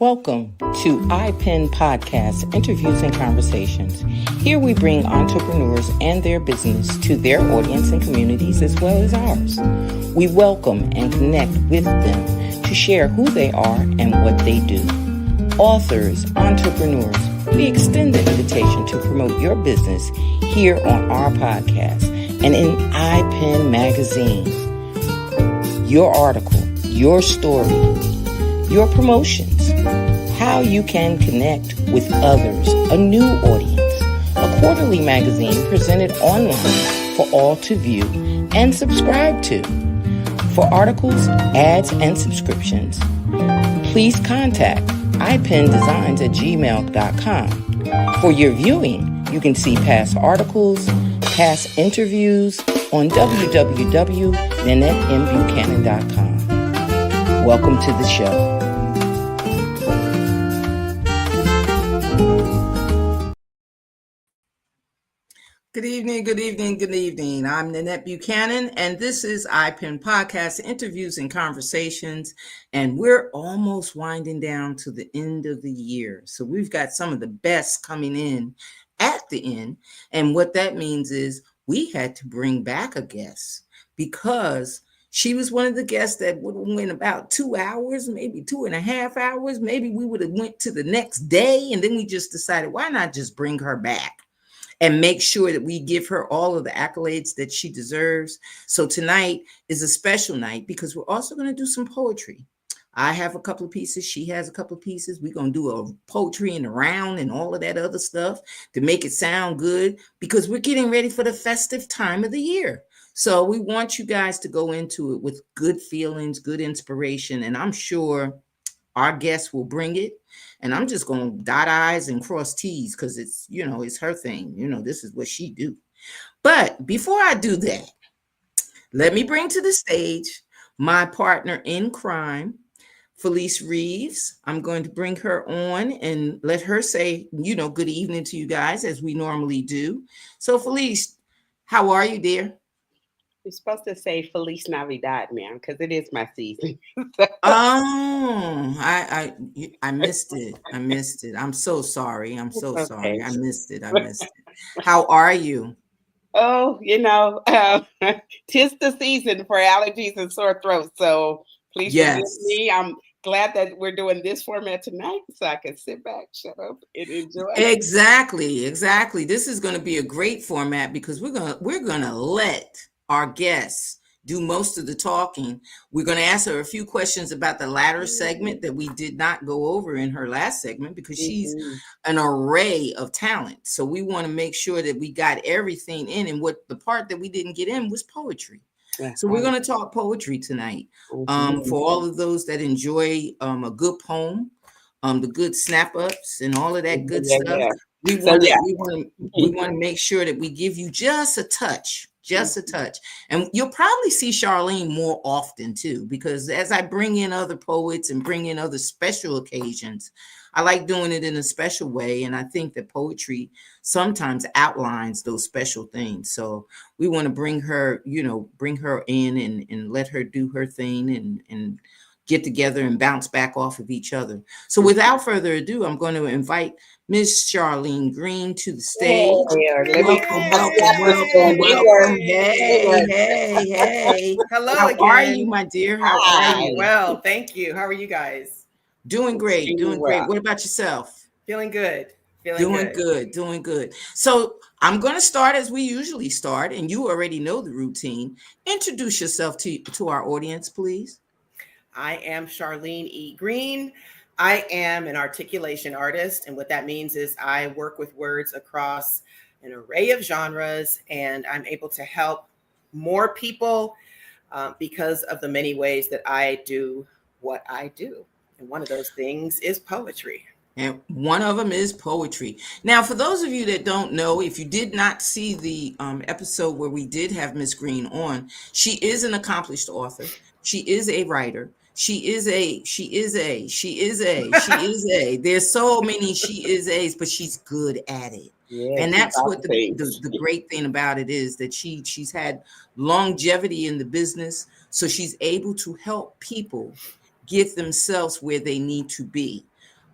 Welcome to iPen Podcast, Interviews and Conversations. Here we bring entrepreneurs and their business to their audience and communities as well as ours. We welcome and connect with them to share who they are and what they do. Authors, entrepreneurs, we extend the invitation to promote your business here on our podcast and in iPen Magazine. Your article, your story, your promotions, how you can connect with others, a new audience, a quarterly magazine presented online for all to view and subscribe to. For articles, ads, and subscriptions, please contact ipendesigns@gmail.com. For your viewing, you can see past articles, past interviews on www.nanetteMbuchanan.com. Welcome to the show. Good evening, good evening, good evening. I'm Nanette Buchanan, and this is iPen Podcast, Interviews and Conversations, and we're almost winding down to the end of the year. So we've got some of the best coming in at the end, and what that means is we had to bring back a guest because she was one of the guests that would have went about 2 hours, maybe 2.5 hours. Maybe we would have went to the next day, and then we just decided, why not just bring her back and make sure that we give her all of the accolades that she deserves. So tonight is a special night because we're also going to do some poetry. I have a couple of pieces. She has a couple of pieces. We're going to do a poetry in the round and all of that other stuff to make it sound good because we're getting ready for the festive time of the year. So we want you guys to go into it with good feelings, good inspiration, and I'm sure our guest will bring it. And I'm just going to dot I's and cross T's because it's, it's her thing. This is what she do. But before I do that, let me bring to the stage my partner in crime, Felice Reeves. I'm going to bring her on and let her say, good evening to you guys as we normally do. So Felice, how are you, dear? You're supposed to say Feliz Navidad, ma'am, because it is my season. Oh, I missed it. I'm so sorry. Sorry. I missed it. How are you? Oh, tis the season for allergies and sore throats. So please forgive me. I'm glad that we're doing this format tonight so I can sit back, shut up, and enjoy. Exactly. This is going to be a great format because we're gonna let our guests do most of the talking. We're going to ask her a few questions about the latter segment that we did not go over in her last segment because she's an array of talent. So we want to make sure that we got everything in, and what the part that we didn't get in was poetry. So we're going to talk poetry tonight. For all of those that enjoy a good poem, the good snap ups and all of that good stuff. We want to make sure that we give you just a touch. And you'll probably see Charlene more often too, because as I bring in other poets and bring in other special occasions, I like doing it in a special way. And I think that poetry sometimes outlines those special things. So we want to bring her in and let her do her thing and get together and bounce back off of each other. So without further ado, I'm going to invite Miss Charlene Green to the stage. Welcome. Hey. Hello How again. are you, my dear? How are you? Well, thank you. How are you guys? Doing great. What about yourself? Feeling good. Doing good. So I'm going to start as we usually start, and you already know the routine. Introduce yourself to our audience, please. I am Charlene E. Green. I am an articulation artist, and what that means is I work with words across an array of genres, and I'm able to help more people because of the many ways that I do what I do. And one of those things is poetry. And one of them is poetry. Now, for those of you that don't know, if you did not see the episode where we did have Miss Green on, she is an accomplished author. She is a writer. She is a. There's so many she is A's, but she's good at it. Yeah, and that's what the great thing about it is, that she's had longevity in the business. So she's able to help people get themselves where they need to be.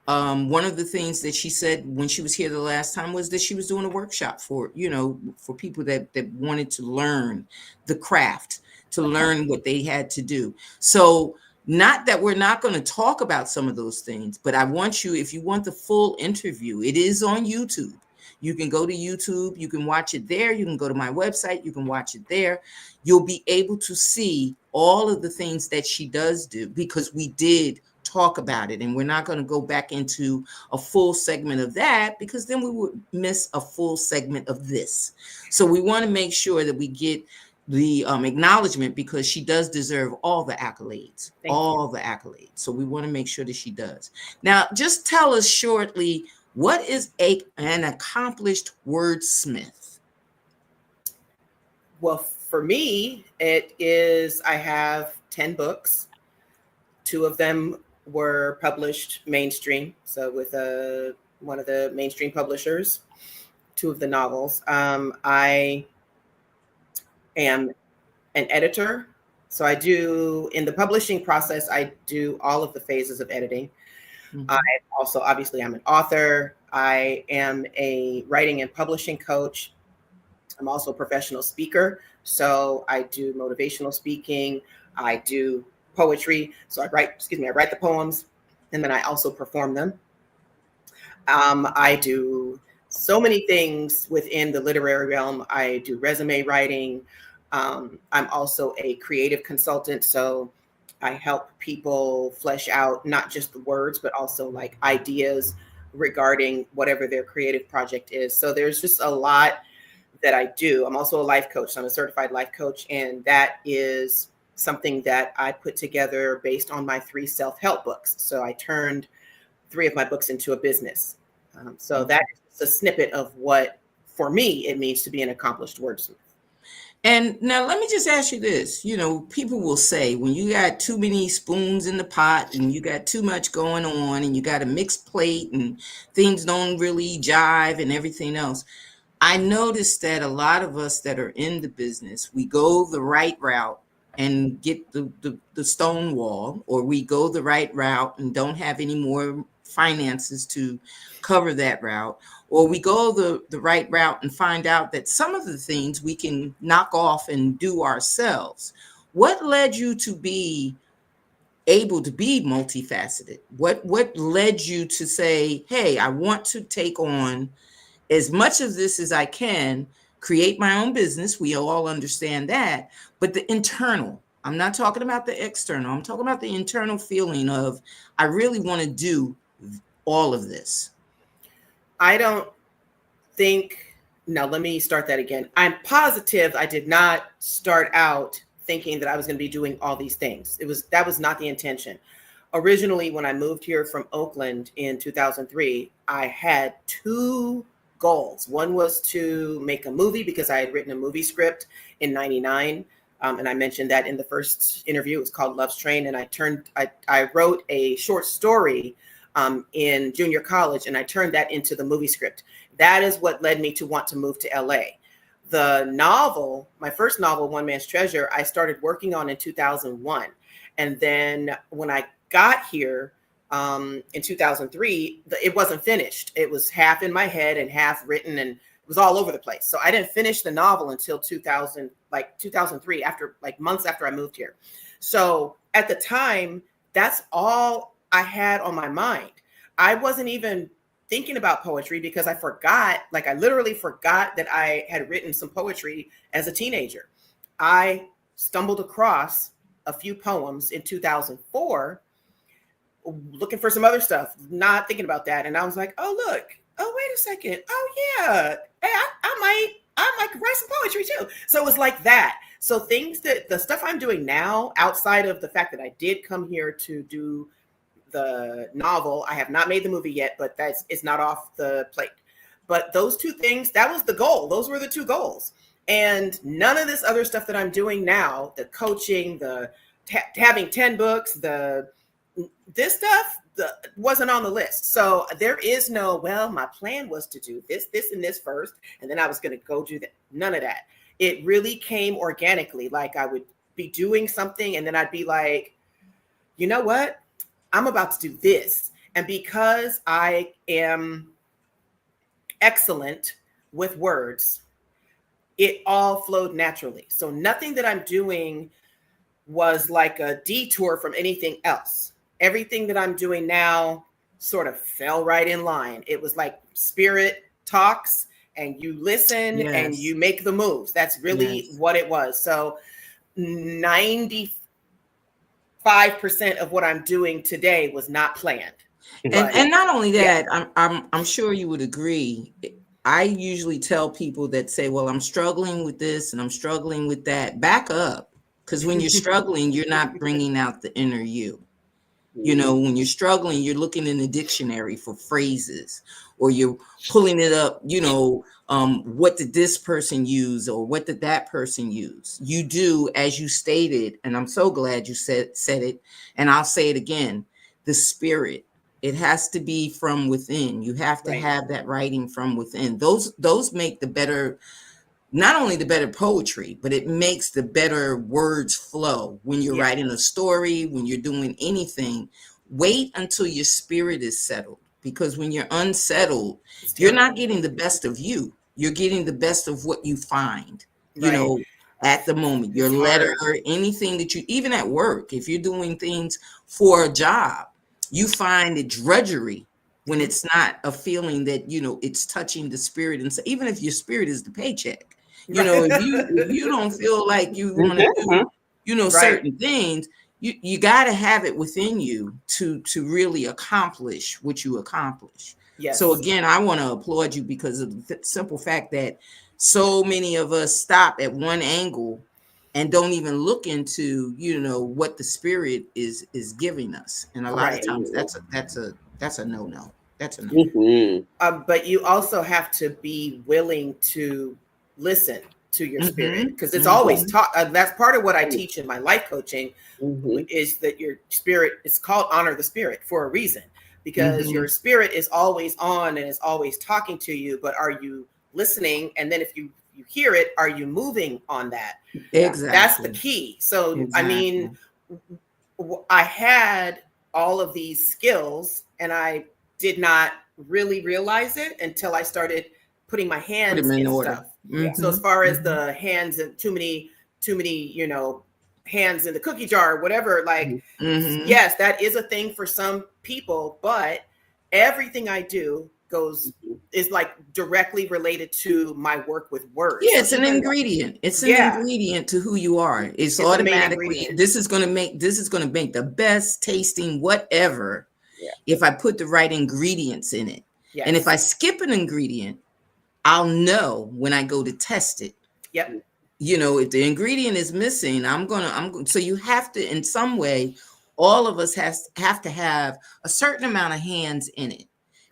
One of the things that she said when she was here the last time was that she was doing a workshop for, for people that wanted to learn the craft, to learn what they had to do. So not that we're not going to talk about some of those things, but I want you, if you want the full interview, it is on YouTube. You can go to YouTube, you can watch it there. You can go to my website, you can watch it there. You'll be able to see all of the things that she does do, because we did talk about it, and we're not going to go back into a full segment of that, because then we would miss a full segment of this. So we want to make sure that we get the acknowledgement, because she does deserve all the accolades, the accolades. So we want to make sure that she does. Now, just tell us shortly, what is an accomplished wordsmith? Well, for me, it is, I have 10 books. 2 of them were published mainstream, so with one of the mainstream publishers. 2 of the novels. I am an editor, so I do, in the publishing process, I do all of the phases of editing. Mm-hmm. I also, obviously, I'm an author. I am a writing and publishing coach. I'm also a professional speaker, so I do motivational speaking. I do poetry. So I write the poems, and then I also perform them. I do so many things within the literary realm. I do resume writing. I'm also a creative consultant. So I help people flesh out not just the words, but also like ideas regarding whatever their creative project is. So there's just a lot that I do. I'm also a life coach. So I'm a certified life coach. And that is something that I put together based on my 3 self-help books. So I turned 3 of my books into a business. So that is a snippet of what, for me, it means to be an accomplished wordsmith. And now let me just ask you this. People will say, when you got too many spoons in the pot and you got too much going on and you got a mixed plate and things don't really jive and everything else, I noticed that a lot of us that are in the business, we go the right route and get the stone wall, or we go the right route and don't have any more finances to cover that route, or we go the right route and find out that some of the things we can knock off and do ourselves. What led you to be able to be multifaceted? What led you to say, hey, I want to take on as much of this as I can, create my own business? We all understand that. But the internal, I'm not talking about the external. I'm talking about the internal feeling of, I really want to do all of this. I don't think, no, let me start that again. I'm positive I did not start out thinking that I was going to be doing all these things. That was not the intention. Originally, when I moved here from Oakland in 2003, I had 2 goals. One was to make a movie, because I had written a movie script in 99. And I mentioned that in the first interview. It was called Love's Train. And I wrote a short story in junior college, and I turned that into the movie script. That is what led me to want to move to LA. The novel, my first novel, One Man's Treasure, I started working on in 2001. And then when I got here in 2003, it wasn't finished. It was half in my head and half written, and it was all over the place. So I didn't finish the novel until 2003, after months after I moved here. So at the time, that's all I had on my mind. I wasn't even thinking about poetry, because I literally forgot that I had written some poetry as a teenager. I stumbled across a few poems in 2004, looking for some other stuff, not thinking about that. And I was like, oh, look, oh, wait a second. Oh yeah. Hey, I might write some poetry too. So it was like that. So the stuff I'm doing now, outside of the fact that I did come here to do the novel, I have not made the movie yet, but it's not off the plate. But those 2 things, that was the goal. Those were the 2 goals. And none of this other stuff that I'm doing now, the coaching, the having 10 books, this stuff wasn't on the list. So there is no, well, my plan was to do this, and this first, and then I was going to go do that. None of that. It really came organically. Like, I would be doing something, and then I'd be like, you know what? I'm about to do this. And because I am excellent with words, it all flowed naturally. So nothing that I'm doing was like a detour from anything else. Everything that I'm doing now sort of fell right in line. It was like spirit talks and you listen and you make the moves. That's really what it was. So 95% of what I'm doing today was not planned. And not only that, I'm sure you would agree. I usually tell people that say, well, I'm struggling with this and I'm struggling with that. Back up. Because when you're struggling, you're not bringing out the inner you. You know, when you're struggling, you're looking in the dictionary for phrases, or you're pulling it up, you know, what did this person use or what did that person use? You do, as you stated, and I'm so glad you said it, and I'll say it again, the spirit. It has to be from within. You have to have that writing from within. Those make the better, not only the better poetry, but it makes the better words flow. When you're writing a story, when you're doing anything, wait until your spirit is settled. Because when you're unsettled, you're not getting the best of you. You're getting the best of what you find, you know, at the moment. Your letter, anything that you, even at work, if you're doing things for a job, you find it drudgery when it's not a feeling that, you know, it's touching the spirit. And so even if your spirit is the paycheck, you know, if you don't feel like you want to do, you know, certain things, you got to have it within you to really accomplish what you accomplish. So again, I want to applaud you because of the simple fact that so many of us stop at one angle and don't even look into, you know, what the spirit is giving us. And a lot of times that's a no-no. That's a no. But you also have to be willing to listen to your spirit, because it's always taught. That's part of what I teach in my life coaching, is that your spirit is called honor the spirit for a reason, because your spirit is always on and is always talking to you. But are you listening? And then if you hear it, are you moving on that? Exactly. That's the key. So, I mean, I had all of these skills and I did not really realize it until I started putting my hands in stuff. So as far as the hands and too many, you know, hands in the cookie jar or whatever, like, yes, that is a thing for some people, but everything I do is like directly related to my work with words. Yeah, it's an ingredient. It's an ingredient to who you are. It's automatically, this is going to make the best tasting whatever if I put the right ingredients in it. And if I skip an ingredient, I'll know when I go to test it. You know, if the ingredient is missing, so you have to, in some way, all of us have to have a certain amount of hands in it.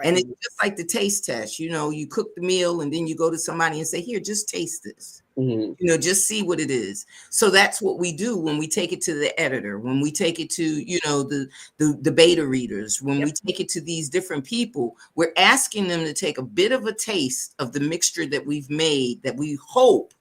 And it's just like the taste test. You know, you cook the meal and then you go to somebody and say, here, just taste this. You know, just see what it is. So that's what we do when we take it to the editor, when we take it to, you know, the beta readers, when we take it to these different people, we're asking them to take a bit of a taste of the mixture that we've made, that we hope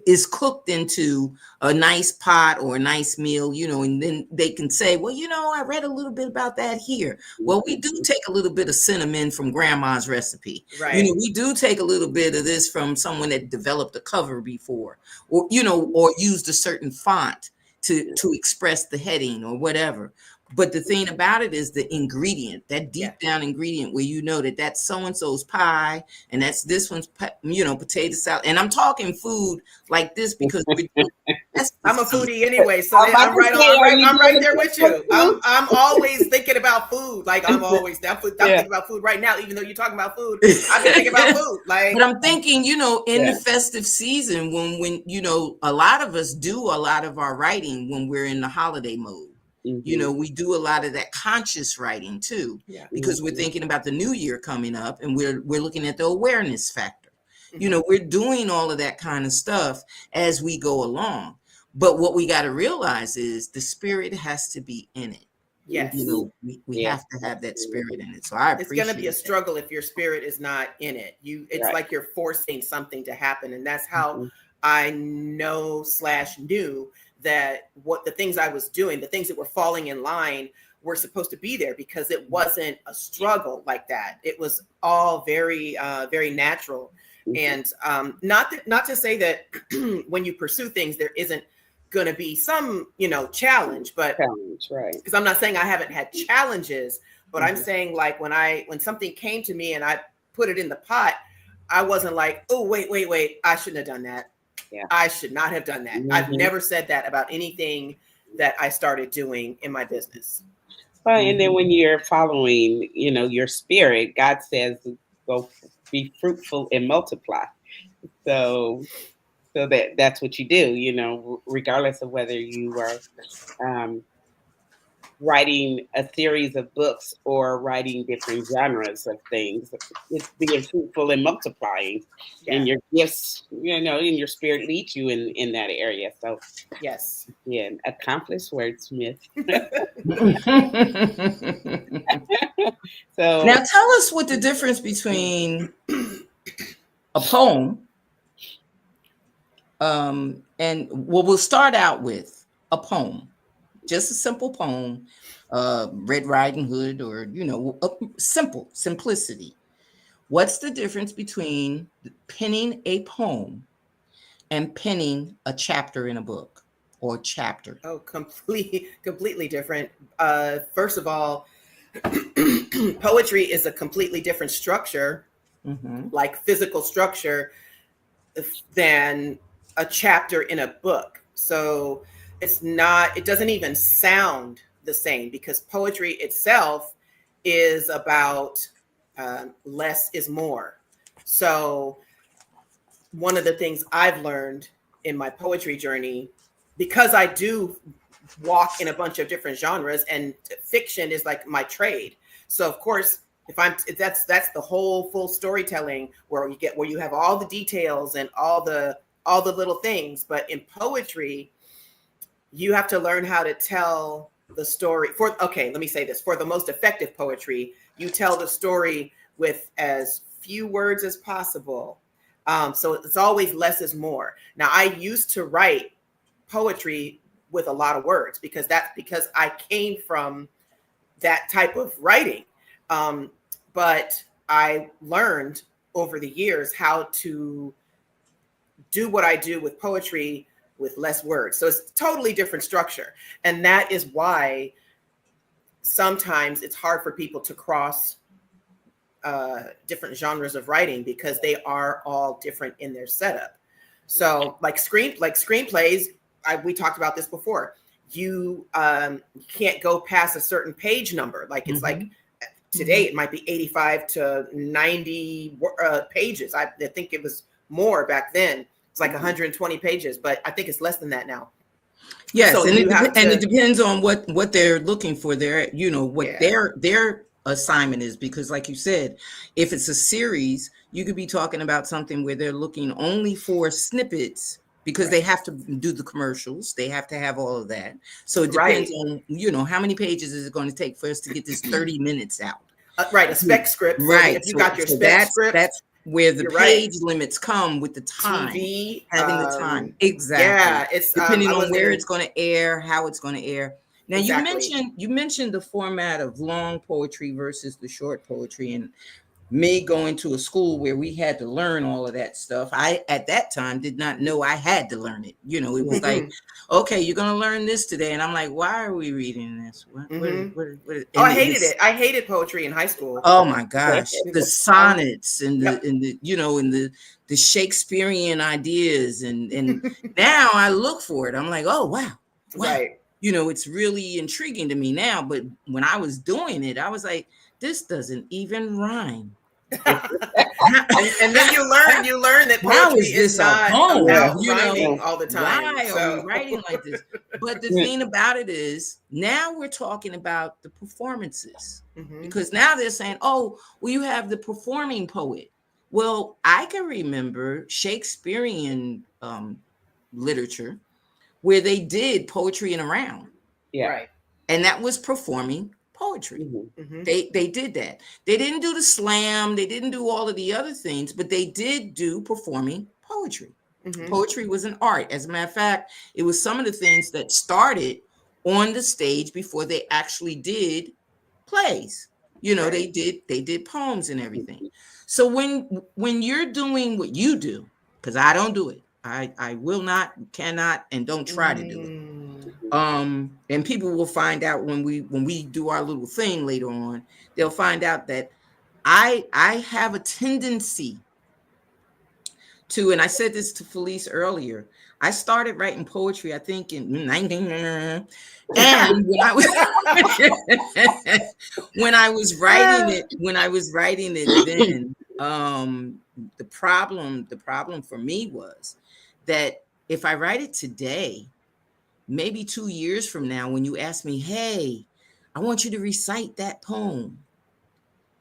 is cooked into a nice pot or a nice meal, you know, and then they can say, well, you know, I read a little bit about that here. Well, we do take a little bit of cinnamon from grandma's recipe. You know, we do take a little bit of this from someone that developed a cover before, or, you know, or used a certain font to express the heading or whatever. But the thing about it is the ingredient, that deep down ingredient where you know that that's so-and-so's pie and that's this one's, you know, potato salad. And I'm talking food like this because I'm a foodie anyway, so I'm right there with you. I'm always thinking about food. Like I'm thinking about food right now, even though you're talking about food. I've been thinking about food. Like, but I'm thinking, you know, in the festive season when you know, a lot of us do a lot of our writing when we're in the holiday mode. You know, we do a lot of that conscious writing too, because we're thinking about the new year coming up and we're looking at the awareness factor. You know, we're doing all of that kind of stuff as we go along. But what we got to realize is the spirit has to be in it. You know, we have to have that spirit in it. So I appreciate it's going to be a struggle if your spirit is not in it. It's like you're forcing something to happen. And that's how I knew that what the things I was doing, the things that were falling in line were supposed to be there, because it wasn't a struggle like that. It was all very, very natural. And not to say that when you pursue things, there isn't going to be some, challenge, but right. Because I'm not saying I haven't had challenges, but I'm saying, like, when something came to me and I put it in the pot, I wasn't like, oh, wait, I shouldn't have done that. Yeah. I should not have done that. I've never said that about anything that I started doing in my business. Well, and then when you're following, your spirit, God says, go be fruitful and multiply. So that's what you do, regardless of whether you are writing a series of books or writing different genres of things. It's being fruitful and multiplying, and your gifts, and your spirit leads you in that area. So yes, yeah, accomplished wordsmith. So now tell us what the difference between a poem and we'll start out with a poem, just a simple poem, Red Riding Hood, or simplicity. What's the difference between penning a poem and penning a chapter in a book or chapter? Oh, completely different. First of all, poetry is a completely different structure, like physical structure, than a chapter in a book. So it doesn't even sound the same, because poetry itself is about less is more. So one of the things I've learned in my poetry journey, because I do walk in a bunch of different genres, and fiction is like my trade. So of course, if that's the whole full storytelling, where you have all the details and all the little things. But in poetry, you have to learn how to tell the story. Let me say this: for the most effective poetry, you tell the story with as few words as possible. So it's always less is more. Now, I used to write poetry with a lot of words, because I came from that type of writing. But I learned over the years how to do what I do with poetry with less words. So it's totally different structure. And that is why sometimes it's hard for people to cross different genres of writing, because they are all different in their setup. So like screenplays, we talked about this before. You can't go past a certain page number. Like it's like today it might be 85 to 90 pages. I think it was more back then. It's like 120 pages, but I think it's less than that now. Yes, So and it depends on what they're looking for. Their assignment is, because like you said, if it's a series, you could be talking about something where they're looking only for snippets, because they have to do the commercials, they have to have all of that. So it depends on how many pages is it going to take for us to get this 30 minutes out. A spec script. Right. If you got your spec script, that's where the page limits come with the time. TV, having the time. Exactly. Yeah, it's depending on where it's going to air, how it's going to air. Now you mentioned the format of long poetry versus the short poetry, and me going to a school where we had to learn all of that stuff. I at that time did not know I had to learn it. It was like, okay, you're going to learn this today, and I'm like, why are we reading this? What I hated it. I hated poetry in high school. Oh my gosh, the sonnets and the Shakespearean ideas, and now I look for it. I'm like, oh wow. Right. It's really intriguing to me now, but when I was doing it, I was like, this doesn't even rhyme. and then you learn that poetry is not about rhyming all the time. Why are we writing like this? But the thing about it is, now we're talking about the performances, because now they're saying, oh, well, you have the performing poet. Well, I can remember Shakespearean literature where they did poetry in a round. Yeah. Right. And that was performing poetry. They did that. They didn't do the slam. They didn't do all of the other things, but they did do performing poetry. Poetry was an art. As a matter of fact, it was some of the things that started on the stage before they actually did plays. You know, Right. they did poems and everything. So when you're doing what you do, because I don't do it, I will not, cannot, and don't try to do it. Mm. And people will find out when we do our little thing later on, they'll find out that I have a tendency to, and I said this to Felice earlier, I started writing poetry, I think in 19, and when I was when I was writing it then, the problem for me was that if I write it today, maybe 2 years from now, when you ask me, hey, I want you to recite that poem,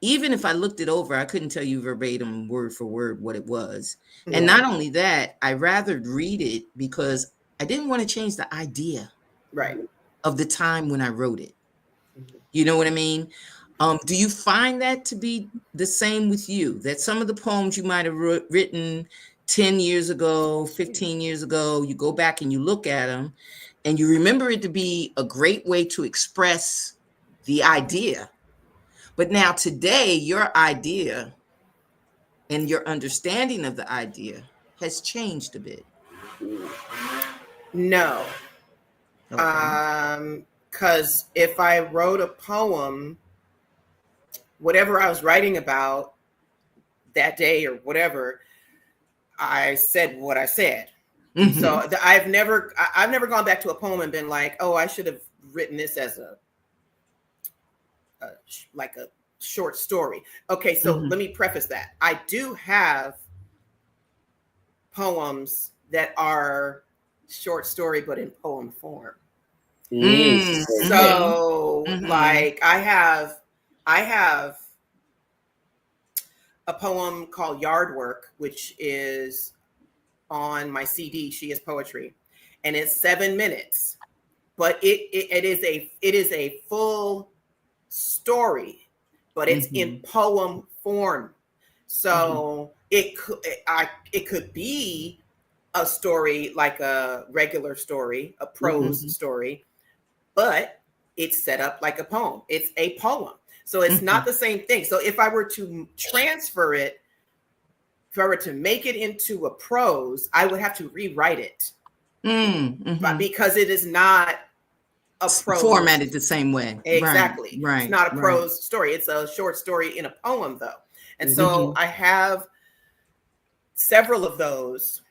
even if I looked it over, I couldn't tell you verbatim, word for word, what it was. And not only that, I rather read it because I didn't want to change the idea Right. of the time when I wrote it. You know what I mean? Do you find that to be the same with you? That some of the poems you might have written 10 years ago, 15 years ago, you go back and you look at them and you remember it to be a great way to express the idea. But now today, your idea and your understanding of the idea has changed a bit. No. Okay. Because if I wrote a poem, whatever I was writing about that day or whatever, I said what I said. Mm-hmm. So I've never gone back to a poem and been like, oh, I should have written this as a short story. Okay, so let me preface that. I do have poems that are short story, but in poem form. So like I have a poem called Yard Work, which is on my CD, She Is Poetry, and it's 7 minutes, but it is a full story, but it's in poem form. So it could be a story like a regular story, a prose story, but it's set up like a poem. It's a poem. So it's not the same thing. So if I were to transfer it, if I were to make it into a prose, I would have to rewrite it because it is not a prose. Formatted the same way. Exactly. Right. It's not a prose story. It's a short story in a poem, though. And so I have several of those.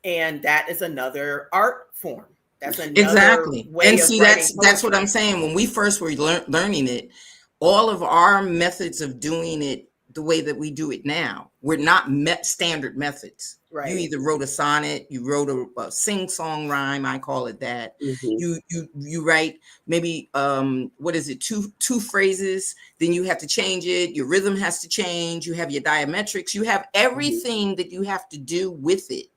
And that is another art form. That's another way and of see, writing that's what I'm saying. When we first were learning it, all of our methods of doing it the way that we do it now were not standard methods. Right. You either wrote a sonnet, you wrote a sing-song rhyme, I call it that. You write maybe what is it, two phrases, then you have to change it, your rhythm has to change, you have your diametrics, you have everything that you have to do with it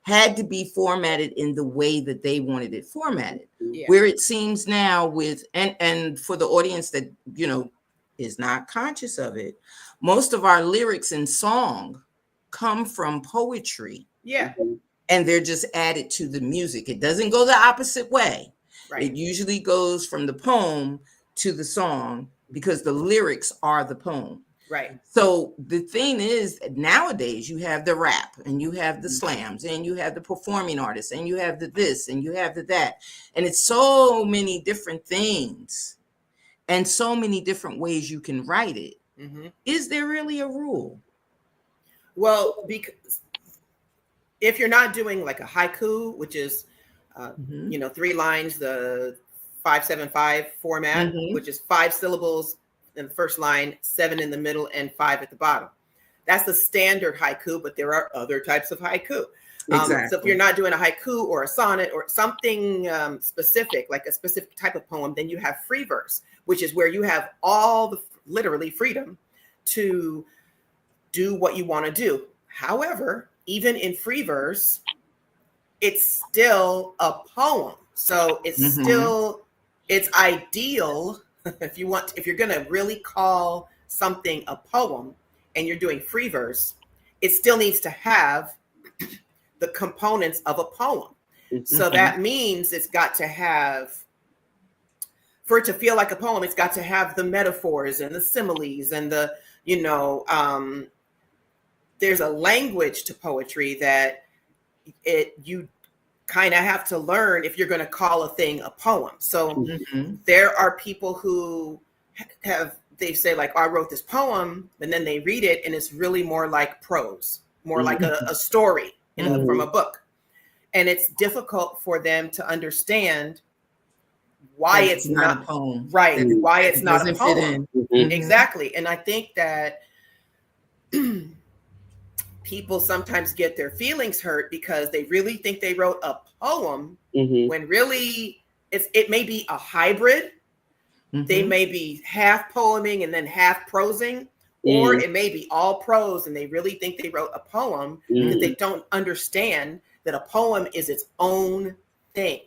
had to be formatted in the way that they wanted it formatted. Where it seems now with, and for the audience that, you know, is not conscious of it, most of our lyrics in song come from poetry. And they're just added to the music. It doesn't go the opposite way. It usually goes from the poem to the song because the lyrics are the poem. So the thing is, nowadays you have the rap and you have the slams and you have the performing artists and you have the this and you have the that. And it's so many different things and so many different ways you can write it. Is there really a rule? Well, because if you're not doing like a haiku, which is, 3 lines, the 5-7-5 format, which is 5 syllables in the first line, 7 in the middle, and 5 at the bottom. That's the standard haiku, but there are other types of haiku. So if you're not doing a haiku or a sonnet or something specific, like a specific type of poem, then you have free verse, which is where you have all the literally freedom to do what you want to do. However, even in free verse, it's still a poem. So it's still, it's ideal if you're going to really call something a poem and you're doing free verse, it still needs to have the components of a poem. So that means it's got to have, for it to feel like a poem, it's got to have the metaphors and the similes and the, there's a language to poetry that you kind of have to learn if you're going to call a thing a poem. So there are people who they say like, oh, I wrote this poem, and then they read it and it's really more like prose, more like a story from a book. And it's difficult for them to understand why it's not a poem. Right. Why it's not a poem. Exactly. And I think that people sometimes get their feelings hurt because they really think they wrote a poem when really it may be a hybrid. They may be half poeming and then half prosing, or it may be all prose and they really think they wrote a poem because they don't understand that a poem is its own thing.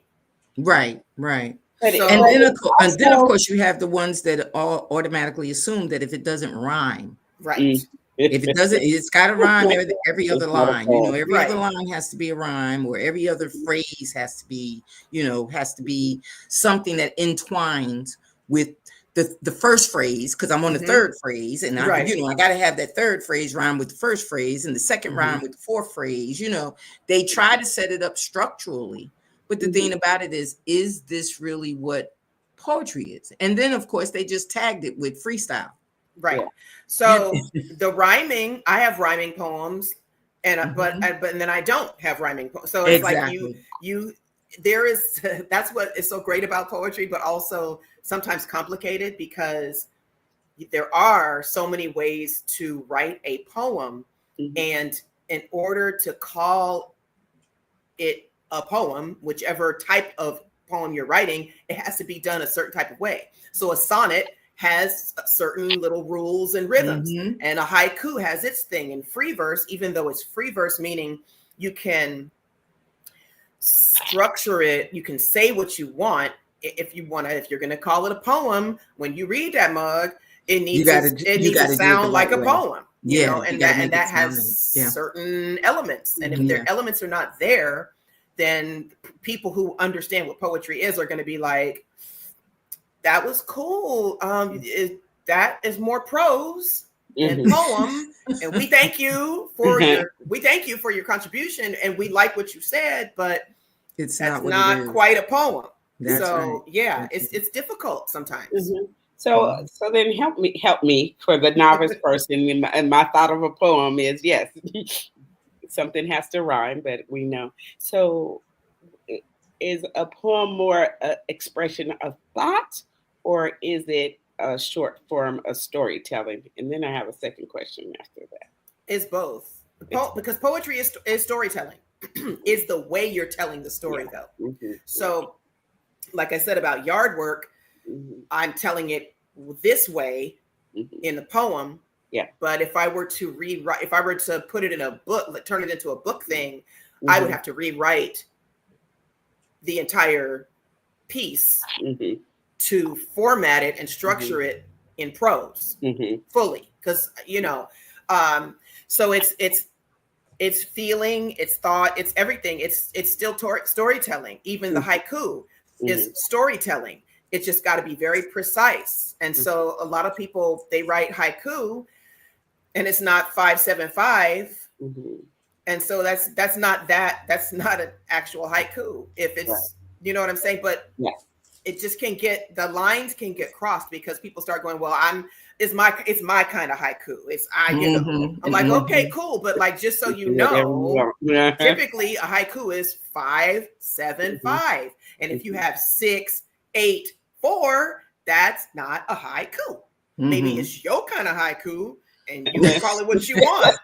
Right. So, and then of course you have the ones that all automatically assume that if it doesn't rhyme, right. If it doesn't, it's got to rhyme every other line. Every other line has to be a rhyme, or every other phrase has to be, something that entwines with the first phrase, because I'm on the third phrase, and I got to have that third phrase rhyme with the first phrase, and the second rhyme with the fourth phrase. They try to set it up structurally, but the thing about it is this really what poetry is? And then, of course, they just tagged it with freestyle. Right. So the rhyming, I have rhyming poems, and but then I don't have rhyming poems. So it's like there is, that's what is so great about poetry, but also sometimes complicated because there are so many ways to write a poem, and in order to call it a poem, whichever type of poem you're writing, it has to be done a certain type of way. So a sonnet has certain little rules and rhythms, and a haiku has its thing. And free verse, even though it's free verse, meaning you can structure it, you can say what you want. If you're going to call it a poem, when you read that mug, it needs to sound like a poem. And that has certain elements. And if their elements are not there, then people who understand what poetry is are going to be like, that was cool. That is more prose than poem, and we thank you for your contribution, and we like what you said, but it's not quite a poem. That's so right. it's difficult sometimes. So then help me for the novice person. And my thought of a poem is, yes, something has to rhyme, but we know. So is a poem more an expression of thought, or is it a short form of storytelling? And then I have a second question after that. It's both. Because poetry is storytelling. Is the way you're telling the story, though. So, like I said about yard work, I'm telling it this way in the poem. Yeah. But if I were to rewrite, if I were to put it in a book, turn it into a book thing, I would have to rewrite the entire piece to format it and structure it in prose fully, because so it's feeling, it's thought, it's everything. It's still storytelling. Even the haiku is storytelling. It's just got to be very precise. And so a lot of people, they write haiku and it's not 575. And so that's not an actual haiku. If it's, you know what I'm saying? But it just the lines can get crossed because people start going, well, it's my kind of haiku. I'm like, okay, cool. But like, just so you know, typically a haiku is 5, 7, 5. And if you have 6, 8, 4, that's not a haiku. Maybe it's your kind of haiku and you can call it what you want.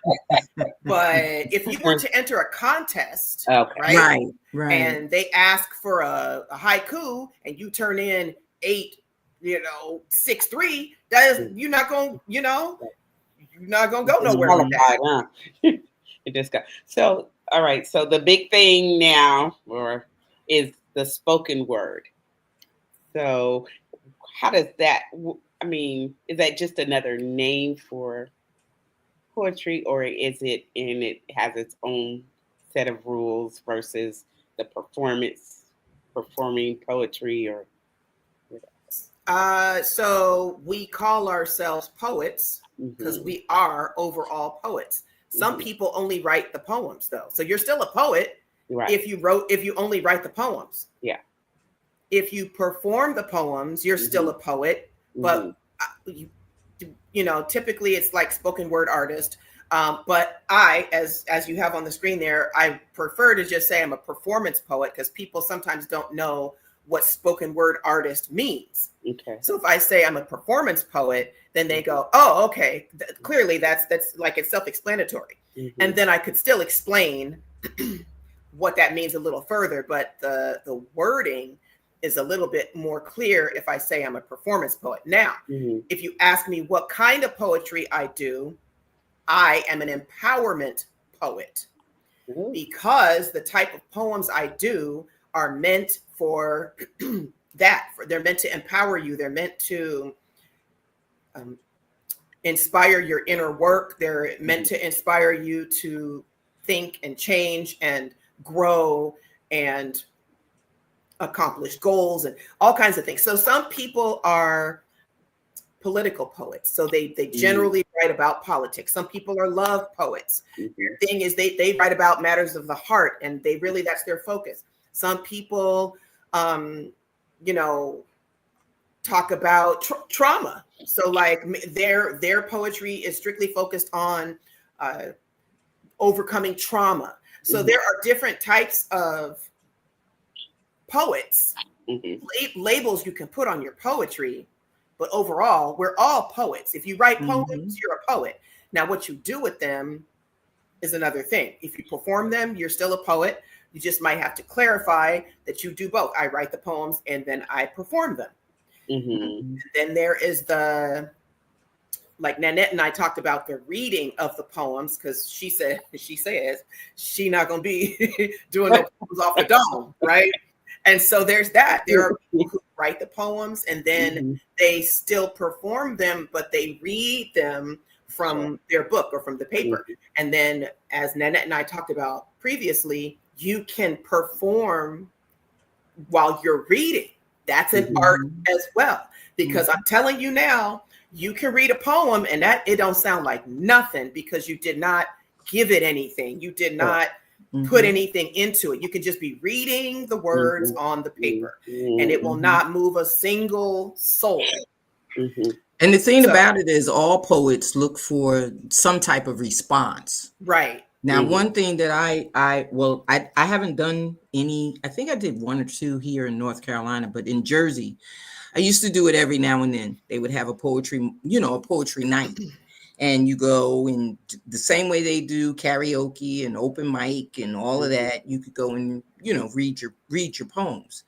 But if you were to enter a contest, right, and they ask for a haiku and you turn in 8, 6, 3, that is, you're not gonna go nowhere with that. It just got so. All right, so the big thing now is the spoken word. So how does that, I mean, is that just another name for poetry, or is it, and it has its own set of rules versus the performing poetry, or so we call ourselves poets because we are overall poets. Some people only write the poems, though. So you're still a poet if you only write the poems. Yeah. If you perform the poems, you're still a poet. But typically it's like spoken word artist. But I, as you have on the screen there, I prefer to just say I'm a performance poet because people sometimes don't know what spoken word artist means. Okay. So if I say I'm a performance poet, then they go, oh, okay. Clearly that's like it's self-explanatory. And then I could still explain what that means a little further, but the wording is a little bit more clear if I say I'm a performance poet. Now, if you ask me what kind of poetry I do, I am an empowerment poet because the type of poems I do are meant for that. They're meant to empower you. They're meant to inspire your inner work. They're meant to inspire you to think and change and grow and accomplish goals and all kinds of things. So some people are political poets. So they generally write about politics. Some people are love poets. Their thing is they write about matters of the heart and that's their focus. Some people, talk about trauma. So like their poetry is strictly focused on overcoming trauma. So there are different types of poets, labels you can put on your poetry, but overall, we're all poets. If you write poems, you're a poet. Now, what you do with them is another thing. If you perform them, you're still a poet. You just might have to clarify that you do both. I write the poems and then I perform them. And then there is like Nanette and I talked about the reading of the poems because she says she not gonna be doing no poems off the dome, right? And so there's that. There are people who write the poems and then they still perform them, but they read them from their book or from the paper. And then, as Nanette and I talked about previously, you can perform while you're reading. That's an art as well, because I'm telling you now, you can read a poem and that it don't sound like nothing because you did not give it anything. You did not put anything into it. You can just be reading the words on the paper and it will not move a single soul. And the thing about it is all poets look for some type of response. Right. Now, one thing that I haven't done any, I think I did one or two here in North Carolina, but in Jersey, I used to do it every now and then. They would have a poetry night. And you go in the same way they do karaoke and open mic and all of that. You could go and, read your poems.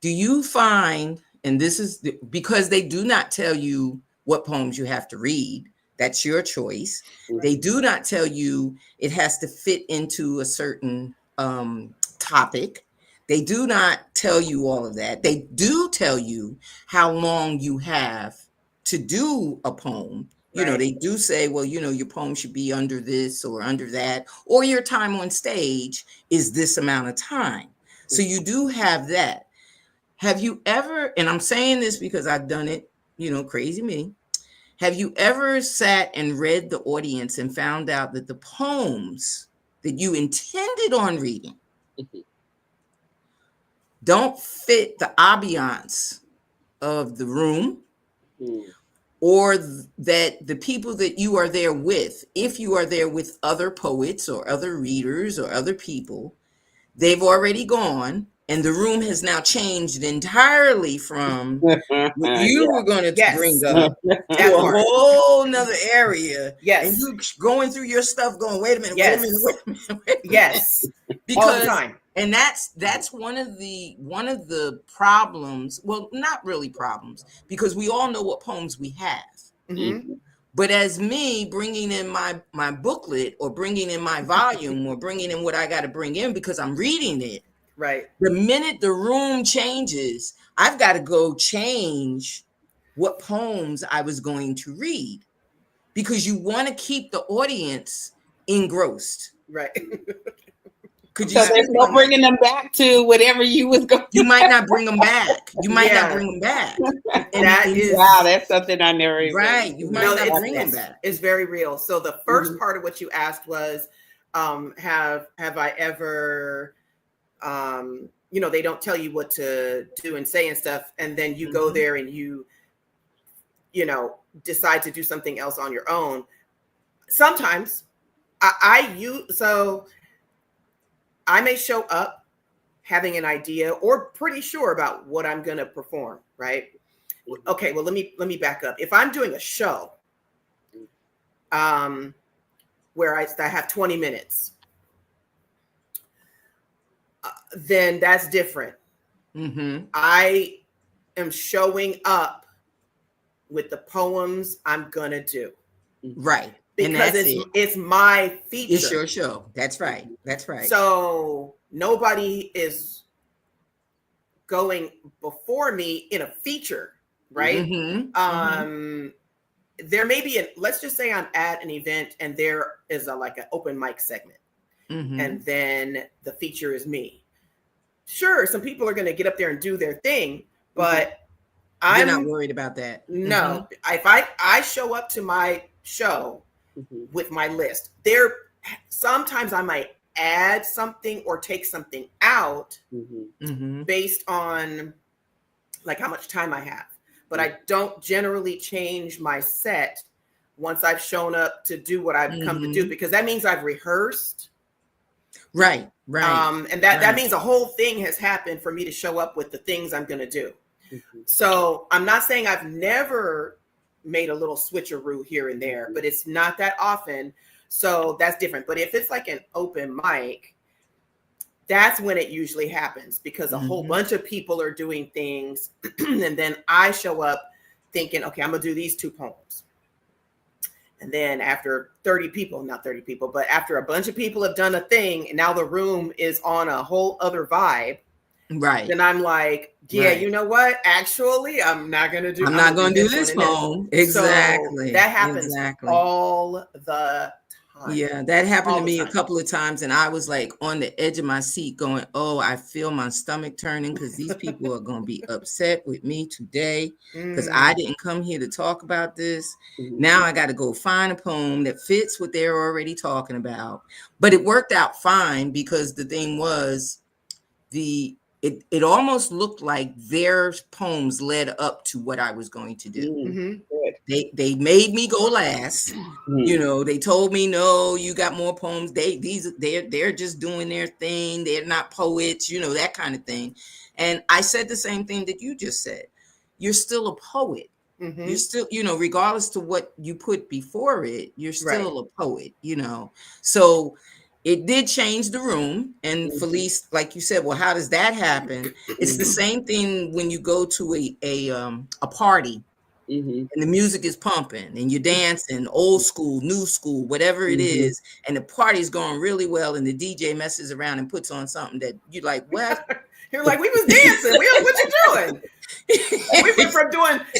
Do you find, and this is because they do not tell you what poems you have to read. That's your choice. They do not tell you it has to fit into a certain topic. They do not tell you all of that. They do tell you how long you have to do a poem. They do say, well, your poem should be under this or under that, or your time on stage is this amount of time. So you do have that. Have you ever, and I'm saying this because I've done it, crazy me. Have you ever sat and read the audience and found out that the poems that you intended on reading don't fit the ambiance of the room, or that the people that you are there with, if you are there with other poets or other readers or other people, they've already gone and the room has now changed entirely from what you were going to bring up to a whole nother area. Yes. And you going through your stuff going, wait a minute. Yes. Because, all the time. And that's one of the problems. Well, not really problems, because we all know what poems we have. But as me bringing in my booklet or bringing in my volume or bringing in what I got to bring in because I'm reading it. Right. The minute the room changes, I've got to go change what poems I was going to read because you want to keep the audience engrossed. Right. Could you? So there's no bringing them back to whatever you was going. You might not bring them back. You might not bring them back. Wow, that's something I never even. Right. You might not bring them back. It's very real. So the first part of what you asked was, have I ever, they don't tell you what to do and say and stuff, and then you go there and you decide to do something else on your own. Sometimes I may show up having an idea or pretty sure about what I'm going to perform, right? Okay, well, let me back up. If I'm doing a show where I have 20 minutes, then that's different. I am showing up with the poems I'm going to do. Right. Because it's my feature. It's your show. That's right. That's right. So nobody is going before me in a feature, right? There may be let's just say I'm at an event and there is like an open mic segment, and then the feature is me. Sure, some people are going to get up there and do their thing, but I'm not worried about that. No, if I show up to my show with my list, sometimes I might add something or take something out based on like how much time I have. But I don't generally change my set once I've shown up to do what I've come to do, because that means I've rehearsed. Right. And that means a whole thing has happened for me to show up with the things I'm going to do. So I'm not saying I've never made a little switcheroo here and there, but it's not that often. So that's different. But if it's like an open mic, that's when it usually happens, because a whole bunch of people are doing things. And then I show up thinking, okay, I'm going to do these 2 poems. And then after 30 people, not 30 people, but after a bunch of people have done a thing, and now the room is on a whole other vibe. Right. Then I'm like, yeah, you know what? Actually, I'm not going to do. I'm not going to do this poem. Exactly. So that happens all the time. Yeah, that happened to me a couple of times, and I was like on the edge of my seat going, oh, I feel my stomach turning, because these people are going to be upset with me today because I didn't come here to talk about this. Now I got to go find a poem that fits what they're already talking about. But it worked out fine, because the thing was, it almost looked like their poems led up to what I was going to do. They made me go last. They told me, no, you got more poems. They're just doing their thing. They're not poets, that kind of thing. And I said the same thing that you just said. You're still a poet. You're still, regardless to what you put before it, you're still a poet, So it did change the room. And Felice, like you said, well, how does that happen? It's the same thing when you go to a party and the music is pumping and you're dancing, old school, new school, whatever it is, and the party's going really well, and the DJ messes around and puts on something that you're like, what? You're like, we was dancing. What you doing?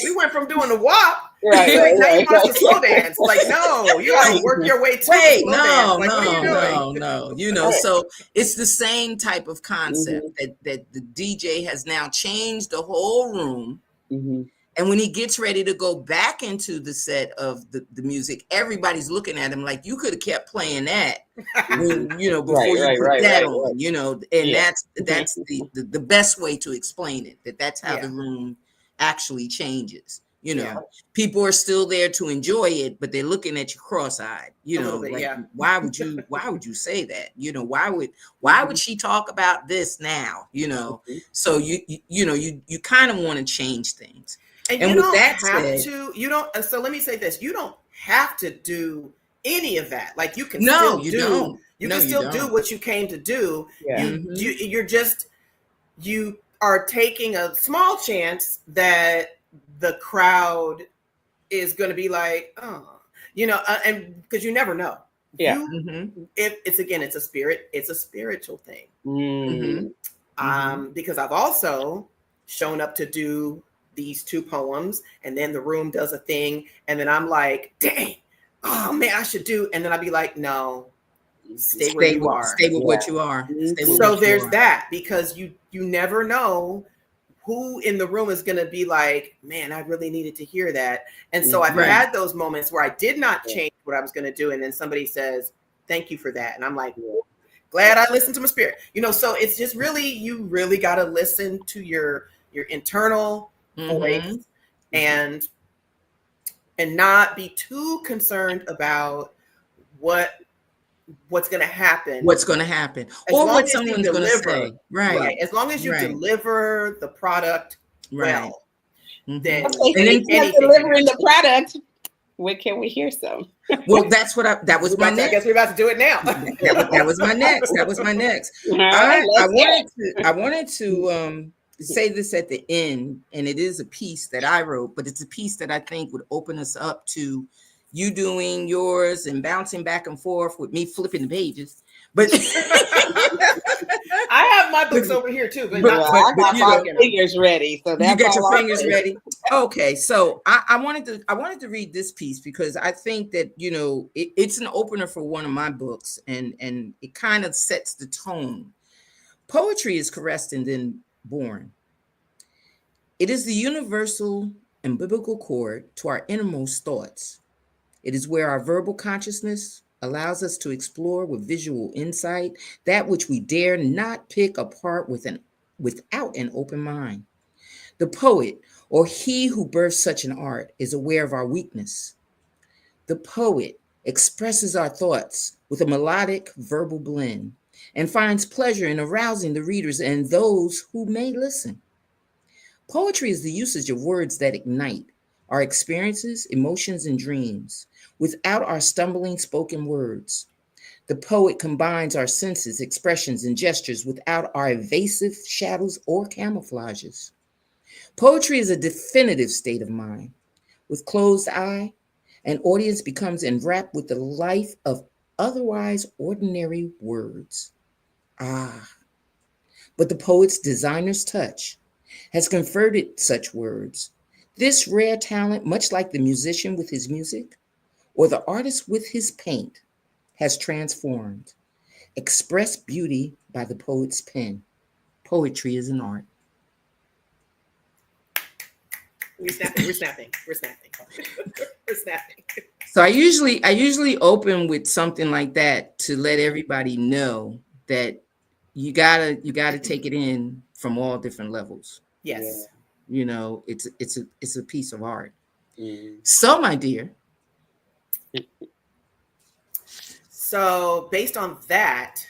we went from doing the WAP. Right. Now you want us to slow dance. Like, no, you gotta work your way to slow dance. Like, what are you doing? So it's the same type of concept that the DJ has now changed the whole room. And when he gets ready to go back into the set of the music, everybody's looking at him like, you could have kept playing that when, before you put that on, and that's the best way to explain it, that's how the room actually changes. People are still there to enjoy it, but they're looking at you cross-eyed, why would you say that? Why would she talk about this now? So you kind of want to change things. And you don't have to, so let me say this, you don't have to do any of that. Like, you can still do what you came to do. You are taking a small chance that the crowd is going to be like, oh, and because you never know. If it's a spiritual thing. Because I've also shown up to do these 2 poems, and then the room does a thing, and then I'm like, dang, oh man, I should do, and then I'd be like, no, stay where you are. Stay with what you are. So there's that, because you never know who in the room is going to be like, man, I really needed to hear that. And so I've had those moments where I did not change what I was going to do. And then somebody says, thank you for that. And I'm like, glad I listened to my spirit. So it's just really, you really got to listen to your internal voice and not be too concerned about what's going to happen. Or what someone's going to say. Right. As long as you deliver the product well, then delivering the product, when can we hear some? Well, that was my next. I guess we're about to do it now. that was my next. I wanted to say this at the end, and it is a piece that I wrote, but it's a piece that I think would open us up to you doing yours and bouncing back and forth with me flipping the pages. But I have my books over here too. But I got my fingers ready. So that's you got your fingers ready. Okay, so I wanted to read this piece because I think that it's an opener for one of my books, and it kind of sets the tone. Poetry is caressed and then born. It is the universal and biblical chord to our innermost thoughts. It is where our verbal consciousness allows us to explore with visual insight that which we dare not pick apart without an open mind. The poet, or he who births such an art, is aware of our weakness. The poet expresses our thoughts with a melodic verbal blend and finds pleasure in arousing the readers and those who may listen. Poetry is the usage of words that ignite our experiences, emotions, and dreams without our stumbling spoken words. The poet combines our senses, expressions, and gestures without our evasive shadows or camouflages. Poetry is a definitive state of mind. With closed eye, an audience becomes enwrapped with the life of otherwise ordinary words. But the poet's designer's touch has converted such words. This rare talent, much like the musician with his music or the artist with his paint, has transformed. Express beauty by the poet's pen. Poetry is an art. We're snapping. So I usually open with something like that to let everybody know that you gotta take it in from all different levels. Yes. It's a piece of art. So, my dear. So based on that,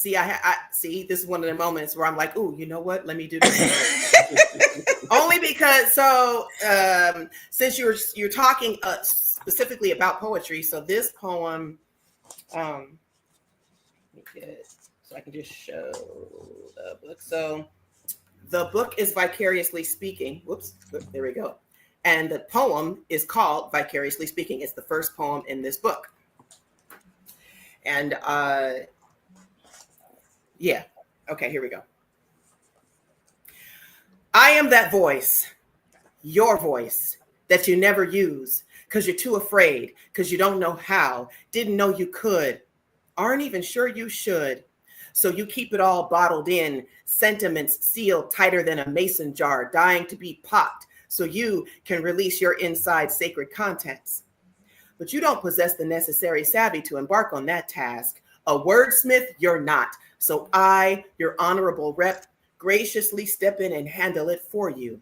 I see this is one of the moments where I'm like, oh, you know what? Let me do this. Only because since you're talking specifically about poetry, so this poem, let me get it so I can just show the book. So the book is Vicariously Speaking. Whoops, there we go. And the poem is called Vicariously Speaking. It's the first poem in this book. And okay, here we go. I am that voice, your voice, that you never use because you're too afraid, because you don't know how, didn't know you could, aren't even sure you should. So you keep it all bottled in, sentiments sealed tighter than a mason jar, dying to be popped so you can release your inside sacred contents. But you don't possess the necessary savvy to embark on that task. A wordsmith, you're not. So I, your honorable rep, graciously step in and handle it for you.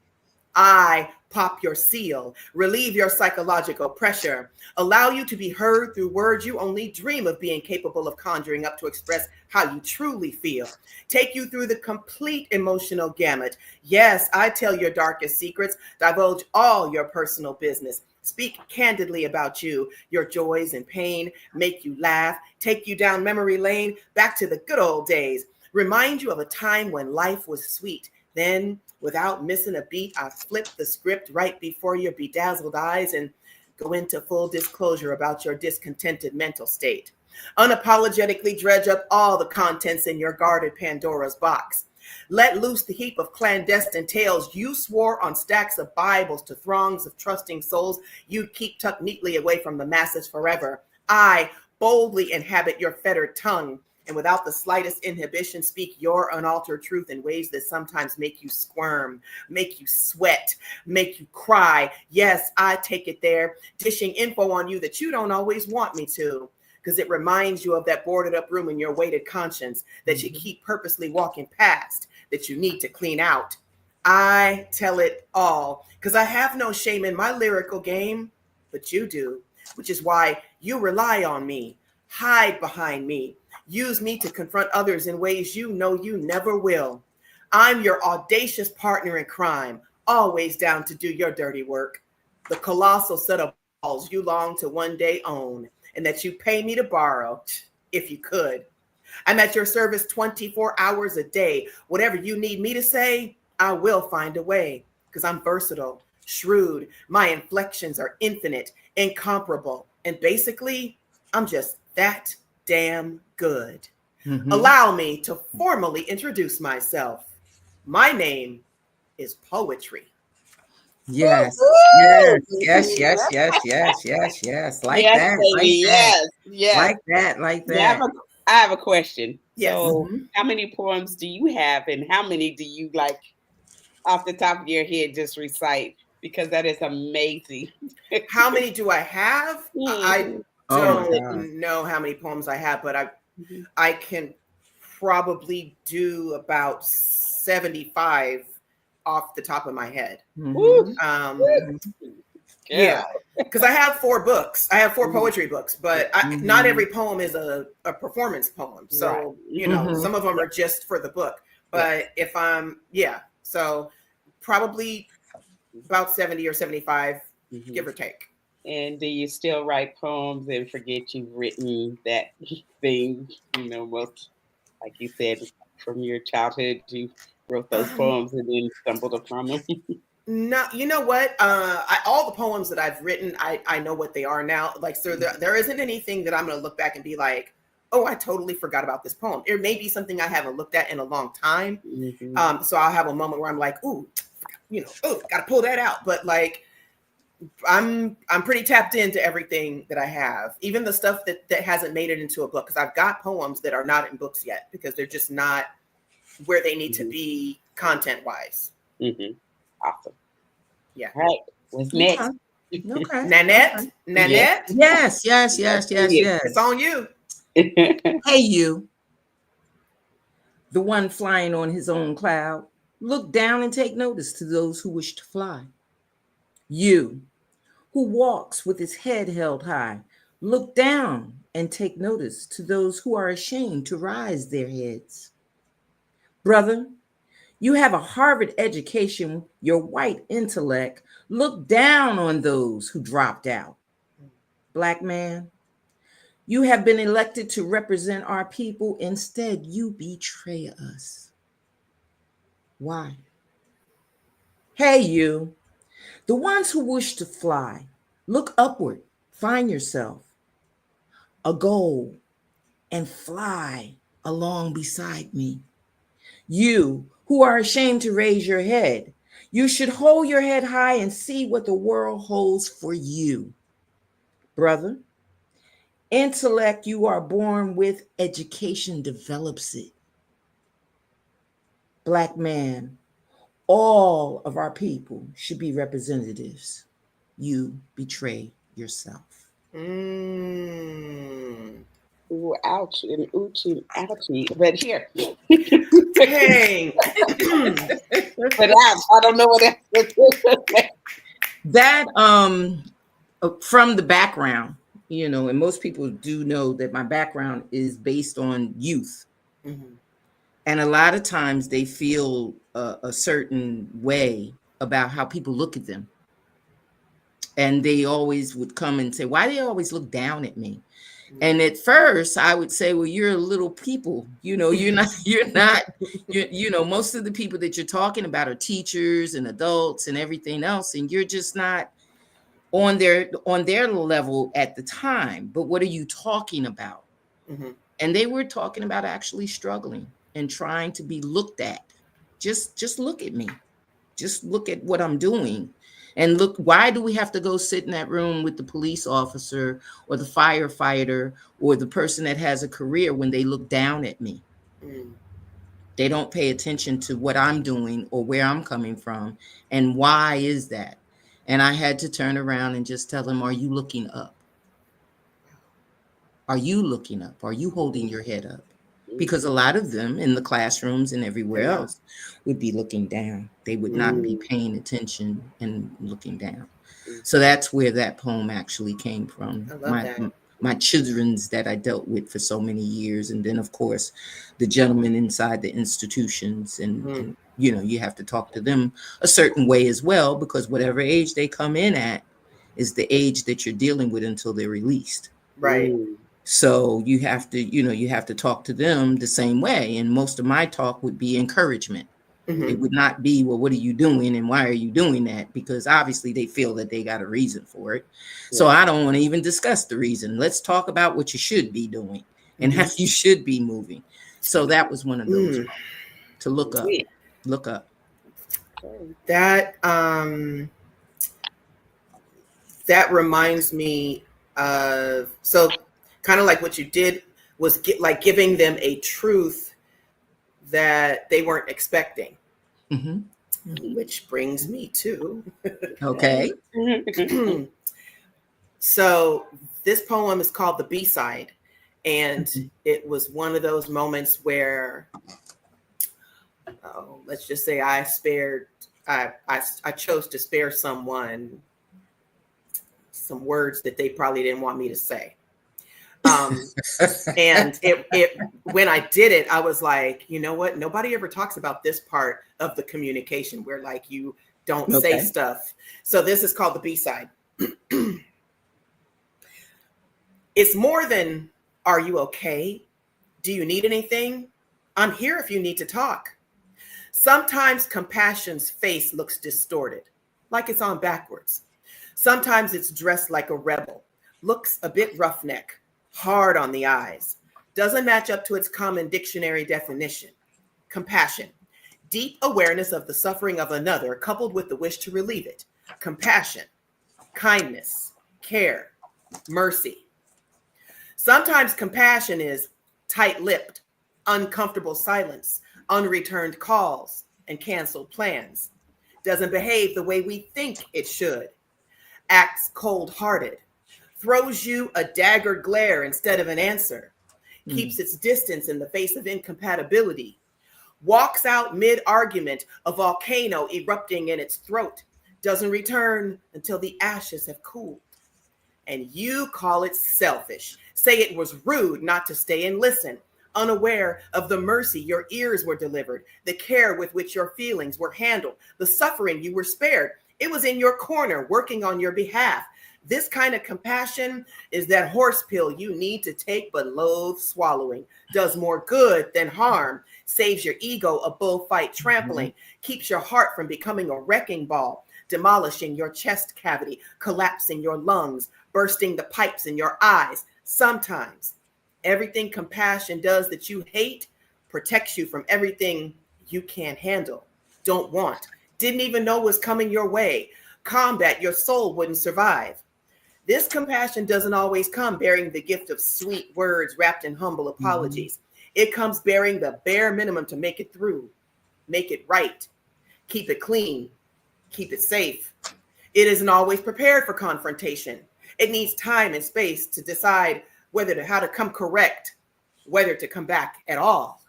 I pop your seal, relieve your psychological pressure, allow you to be heard through words you only dream of being capable of conjuring up to express how you truly feel. Take you through the complete emotional gamut. Yes, I tell your darkest secrets, divulge all your personal business. Speak candidly about you, your joys and pain, make you laugh, take you down memory lane, back to the good old days. Remind you of a time when life was sweet. Then, without missing a beat, I flip the script right before your bedazzled eyes and go into full disclosure about your discontented mental state. Unapologetically dredge up all the contents in your guarded Pandora's box. Let loose the heap of clandestine tales you swore on stacks of Bibles to throngs of trusting souls you'd keep tucked neatly away from the masses forever. I boldly inhabit your fettered tongue, and without the slightest inhibition, speak your unaltered truth in ways that sometimes make you squirm, make you sweat, make you cry. Yes, I take it there, dishing info on you that you don't always want me to, because it reminds you of that boarded up room in your weighted conscience that you keep purposely walking past, that you need to clean out. I tell it all, because I have no shame in my lyrical game, but you do, which is why you rely on me, hide behind me, use me to confront others in ways you know you never will. I'm your audacious partner in crime, always down to do your dirty work. The colossal set of balls you long to one day own, and that you pay me to borrow, if you could. I'm at your service 24 hours a day. Whatever you need me to say, I will find a way, because I'm versatile, shrewd. My inflections are infinite, incomparable, and basically, I'm just that damn good. Allow me to formally introduce myself. My name is Poetry. Yes, yes. Like yes, that, baby. Yes. like Yeah, that. I have a question. Yes. So, how many poems do you have, and how many do you like off the top of your head just recite? Because that is amazing. How many do I have? I Oh don't know how many poems I have, but I can probably do about 75 off the top of my head. Yeah, because I have 4 books. I have 4 poetry books, but not every poem is a performance poem. So, you know, some of them are just for the book. But if I'm, so probably about 70 or 75, give or take. And do you still write poems and forget you've written that thing? You know, most, like you said, from your childhood, you wrote those poems and then stumbled upon them. No, you know what? All the poems that I've written, I know what they are now. Like, so there isn't anything that I'm going to look back and be like, oh, I totally forgot about this poem. It may be something I haven't looked at in a long time. So I'll have a moment where I'm like, ooh, you know, oh, got to pull that out. But like, I'm pretty tapped into everything that I have, even the stuff that hasn't made it into a book, because I've got poems that are not in books yet because they're just not where they need to be content wise. Awesome. Yeah. All right. What's next? Okay. Nanette? Yes. It's on you. Hey, you, the one flying on his own cloud, look down and take notice to those who wish to fly. You, who walks with his head held high, look down and take notice to those who are ashamed to rise their heads. Brother, you have a Harvard education, your white intellect, look down on those who dropped out. Black man, you have been elected to represent our people. Instead, you betray us. Why? Hey, you, the ones who wish to fly, look upward, find yourself a goal, and fly along beside me. You who are ashamed to raise your head, you should hold your head high and see what the world holds for you. Brother, intellect you are born with, education develops it. Black man, all of our people should be representatives. You betray yourself. Ooh, ouch and oochie, ouchie. But here. Dang. But ouch, I don't know what else. That from the background, you know, and most people do know that my background is based on youth. And a lot of times they feel a certain way about how people look at them. And they always would come and say, why do they always look down at me? And at first I would say, well, you're little people, you know, you know, most of the people that you're talking about are teachers and adults and everything else. And you're just not on their level at the time. But what are you talking about? And they were talking about actually struggling and trying to be looked at. Just look at me. Just look at what I'm doing. And look, why do we have to go sit in that room with the police officer or the firefighter or the person that has a career when they look down at me? Mm. They don't pay attention to what I'm doing or where I'm coming from. And why is that? And I had to turn around and just tell them, are you looking up? Are you looking up? Are you holding your head up? Because a lot of them in the classrooms and everywhere else would be looking down. They would not be paying attention and looking down. So that's where that poem actually came from. I love that. My children's that I dealt with for so many years. And then, of course, the gentlemen inside the institutions. And you know, you have to talk to them a certain way as well, because whatever age they come in at is the age that you're dealing with until they're released. Right. So you have to, you know, you have to talk to them the same way. And most of my talk would be encouragement. It would not be, well, what are you doing and why are you doing that? Because obviously they feel that they got a reason for it. So I don't want to even discuss the reason. Let's talk about what you should be doing and how you should be moving. So that was one of those to look up. Look up. That that reminds me of, so kind of like what you did was giving them a truth that they weren't expecting. Which brings me to okay. So this poem is called The B-Side, and it was one of those moments where let's just say I chose to spare someone some words that they probably didn't want me to say. And it when I did it, I was like, you know what? Nobody ever talks about this part of the communication where like you don't say stuff. So this is called The B-Side. It's more than, are you okay? Do you need anything? I'm here if you need to talk. Sometimes compassion's face looks distorted, like it's on backwards. Sometimes it's dressed like a rebel, looks a bit roughneck, hard on the eyes, doesn't match up to its common dictionary definition. Compassion, deep awareness of the suffering of another coupled with the wish to relieve it. Compassion, kindness, care, mercy. Sometimes compassion is tight-lipped, uncomfortable silence, unreturned calls, and canceled plans. Doesn't behave the way we think it should. Acts cold-hearted. Throws you a dagger glare instead of an answer. Keeps its distance in the face of incompatibility. Walks out mid-argument, a volcano erupting in its throat. Doesn't return until the ashes have cooled. And you call it selfish. Say it was rude not to stay and listen, unaware of the mercy your ears were delivered, the care with which your feelings were handled, the suffering you were spared. It was in your corner, working on your behalf. This kind of compassion is that horse pill you need to take but loathe swallowing. Does more good than harm. Saves your ego a bullfight trampling. Keeps your heart from becoming a wrecking ball. Demolishing your chest cavity. Collapsing your lungs. Bursting the pipes in your eyes. Sometimes everything compassion does that you hate protects you from everything you can't handle, don't want, didn't even know was coming your way. Combat your soul wouldn't survive. This compassion doesn't always come bearing the gift of sweet words wrapped in humble apologies. It comes bearing the bare minimum to make it through, make it right, keep it clean, keep it safe. It isn't always prepared for confrontation. It needs time and space to decide how to come correct, whether to come back at all.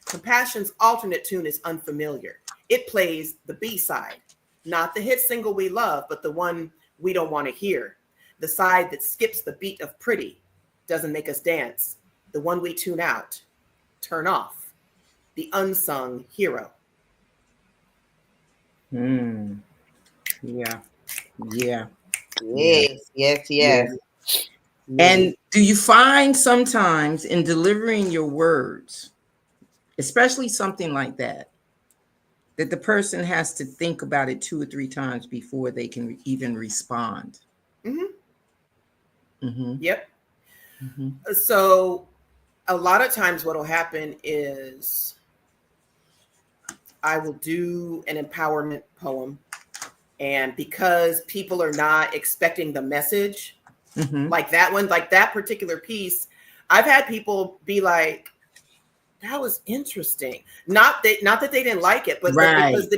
Compassion's alternate tune is unfamiliar. It plays the B-side, not the hit single we love, but the one we don't want to hear. The side that skips the beat of pretty, doesn't make us dance. The one we tune out, turn off. The unsung hero. Yeah. Yes. And do you find sometimes in delivering your words, especially something like that the person has to think about it 2 or 3 times before they can even respond? Yep. So a lot of times what will happen is I will do an empowerment poem And because people are not expecting the message, Mm-hmm. like that one, like that particular piece, I've had people be like, that was interesting. Not that they didn't like it, but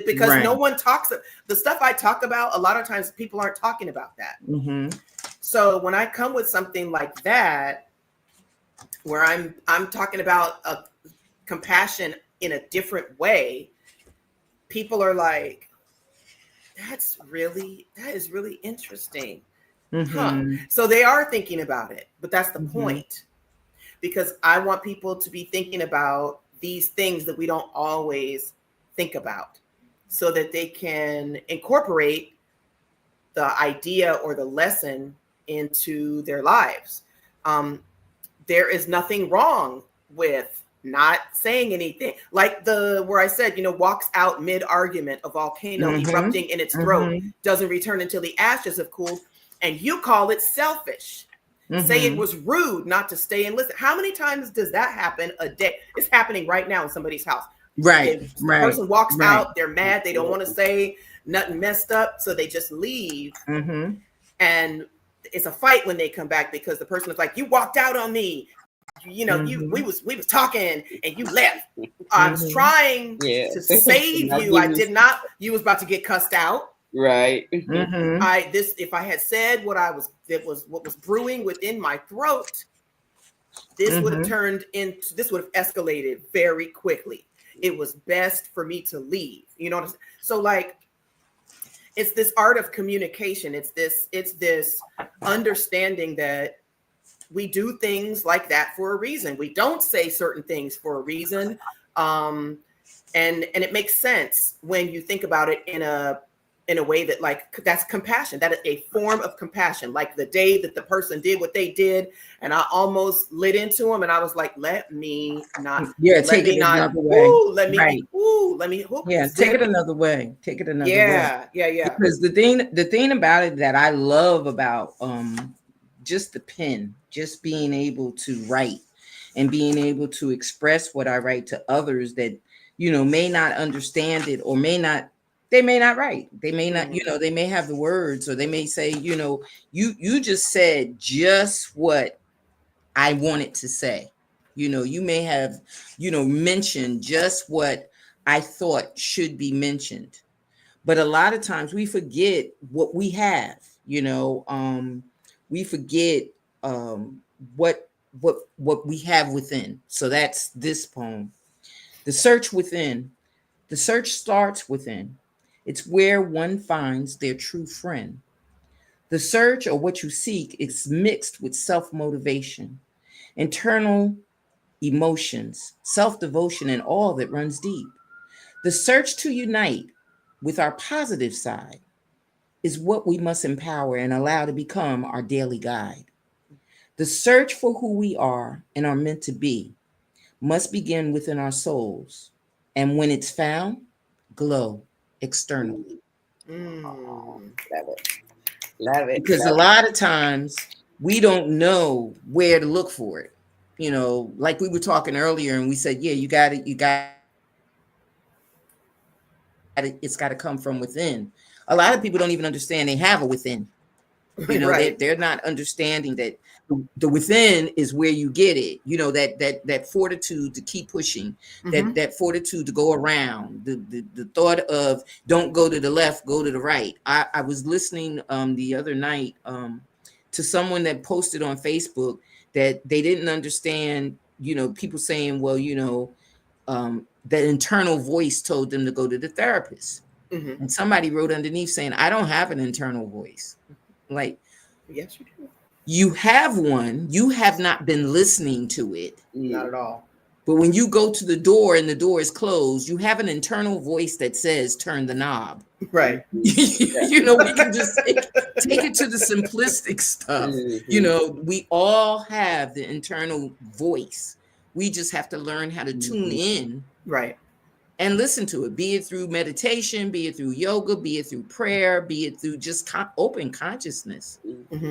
because no one talks the stuff I talk about. A lot of times people aren't talking about that. Mm-hmm. So when I come with something like that, where I'm talking about a compassion in a different way, people are like, that is really interesting. Mm-hmm. So they are thinking about it, but that's the Mm-hmm. point, because I want people to be thinking about these things that we don't always think about, so that they can incorporate the idea or the lesson into their lives. There is nothing wrong with not saying anything, like where I said, walks out mid argument, a volcano Mm-hmm. erupting in its throat, doesn't return until the ashes have cooled, and you call it selfish. Mm-hmm. Say it was rude not to stay and listen. How many times does that happen a day? It's happening right now in somebody's house. Right. If the person walks out, they're mad, they don't want to say nothing messed up, so they just leave. Mm-hmm. And it's a fight when they come back, because the person is like, you walked out on me. We was talking and you left. I was trying to save you. I did not. You was about to get cussed out. Right. Mm-hmm. If I had said what was brewing within my throat, this would have this would have escalated very quickly. It was best for me to leave. You know what I'm saying? So like, it's this art of communication. It's this understanding that we do things like that for a reason. We don't say certain things for a reason. And it makes sense when you think about it in a way that, like, that's compassion. That is a form of compassion. Like the day that the person did what they did, and I almost lit into them, and I was like, let me not. Yeah, take it another way. Let me. Yeah, take it another way. Take it another way. Yeah. Because the thing about it that I love about just the pen, just being able to write and being able to express what I write to others that, may not understand it, or they may not write. They may not, they may have the words, or they may say, you just said just what I wanted to say. You may have, mentioned just what I thought should be mentioned. But a lot of times we forget what we have, we forget what we have within. So that's this poem. The search within. The search starts within. It's where one finds their true friend. The search, or what you seek, is mixed with self-motivation, internal emotions, self-devotion, and all that runs deep. The search to unite with our positive side is what we must empower and allow to become our daily guide. The search for who we are and are meant to be must begin within our souls. And when it's found, glow externally. Love it. Because a lot of times we don't know where to look for it. Like we were talking earlier, and we said, yeah, you got it's got to come from within. A lot of people don't even understand they have a within. Right. They're not understanding that the within is where you get it. That fortitude to keep pushing, that fortitude to go around, the thought of don't go to the left, go to the right. I was listening the other night to someone that posted on Facebook that they didn't understand, people saying, well, that internal voice told them to go to the therapist. And somebody wrote underneath saying, I don't have an internal voice. Like, yes, you do. You have one. You have not been listening to it. Not at all. But when you go to the door and the door is closed, you have an internal voice that says, turn the knob. Right. We can just take it to the simplistic stuff. We all have the internal voice. We just have to learn how to tune in. Right. And listen to it, be it through meditation, be it through yoga, be it through prayer, be it through just open consciousness.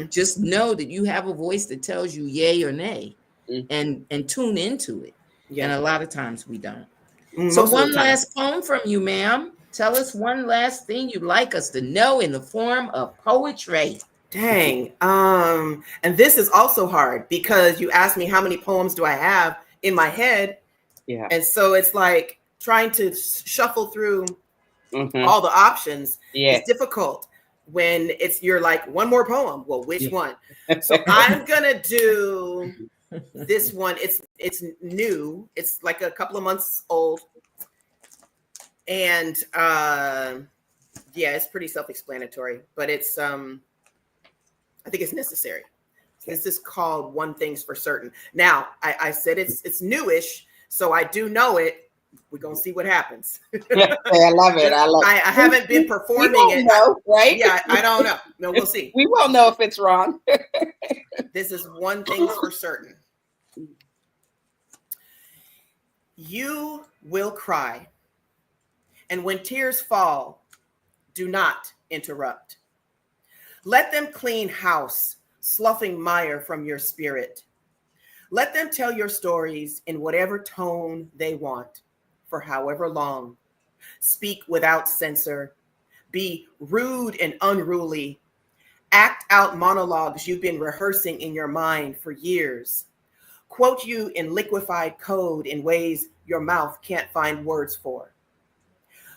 Just know that you have a voice that tells you yay or nay, and tune into it. Yeah. And a lot of times we don't. So one last poem from you, ma'am. Tell us one last thing you'd like us to know in the form of poetry. Dang. And this is also hard because you asked me how many poems do I have in my head. Yeah. And so it's like trying to shuffle through all the options is difficult when you're like, one more poem. Well, which one? So I'm gonna do this one. It's new. It's like a couple of months old. And yeah, it's pretty self-explanatory, but it's I think it's necessary. This is called One Thing's for Certain. Now, I said it's newish, so I do know it. We're gonna see what happens. I love it. I haven't been performing it. Know, right? Yeah, I don't know. No, we'll see. We won't know if it's wrong. This is One Thing's for Certain. You will cry, and when tears fall, do not interrupt. Let them clean house, sloughing mire from your spirit. Let them tell your stories in whatever tone they want, for however long. Speak without censor. Be rude and unruly. Act out monologues you've been rehearsing in your mind for years. Quote you in liquefied code in ways your mouth can't find words for.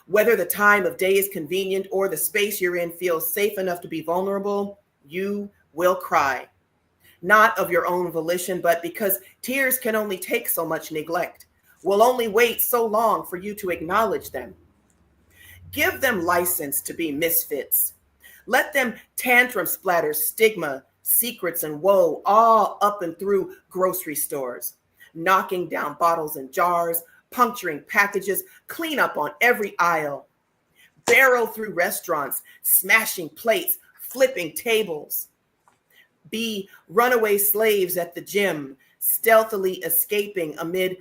Whether the time of day is convenient or the space you're in feels safe enough to be vulnerable, you will cry. Not of your own volition, but because tears can only take so much neglect, will only wait so long for you to acknowledge them. Give them license to be misfits. Let them tantrum splatter stigma, secrets, and woe all up and through grocery stores, knocking down bottles and jars, puncturing packages, clean up on every aisle, barrel through restaurants, smashing plates, flipping tables. Be runaway slaves at the gym, stealthily escaping amid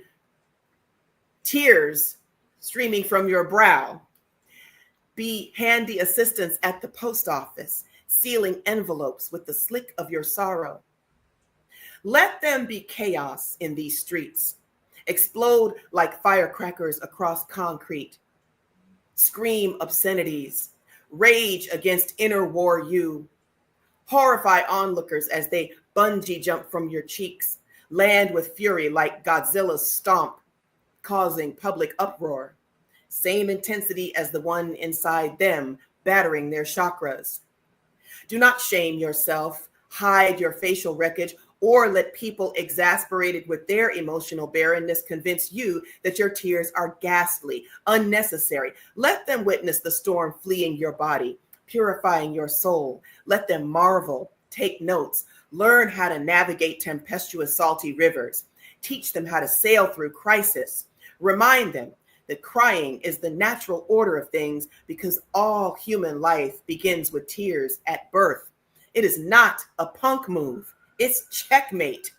tears streaming from your brow. Be handy assistants at the post office, sealing envelopes with the slick of your sorrow. Let them be chaos in these streets, explode like firecrackers across concrete, scream obscenities, rage against inner war you, horrify onlookers as they bungee jump from your cheeks, land with fury like Godzilla's stomp, causing public uproar. Same intensity as the one inside them, battering their chakras. Do not shame yourself, hide your facial wreckage, or let people exasperated with their emotional barrenness convince you that your tears are ghastly, unnecessary. Let them witness the storm fleeing your body, purifying your soul. Let them marvel, take notes, learn how to navigate tempestuous, salty rivers. Teach them how to sail through crisis. Remind them that crying is the natural order of things because all human life begins with tears at birth. It is not a punk move. It's checkmate.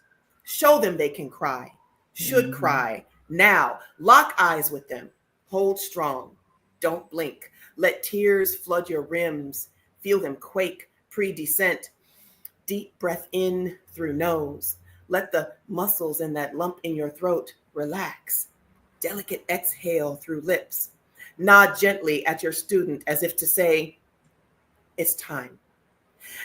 Show them they can cry, should cry. Now, lock eyes with them. Hold strong. Don't blink. Let tears flood your rims. Feel them quake pre-descent. Deep breath in through nose. Let the muscles in that lump in your throat relax. Delicate exhale through lips. Nod gently at your student as if to say, it's time.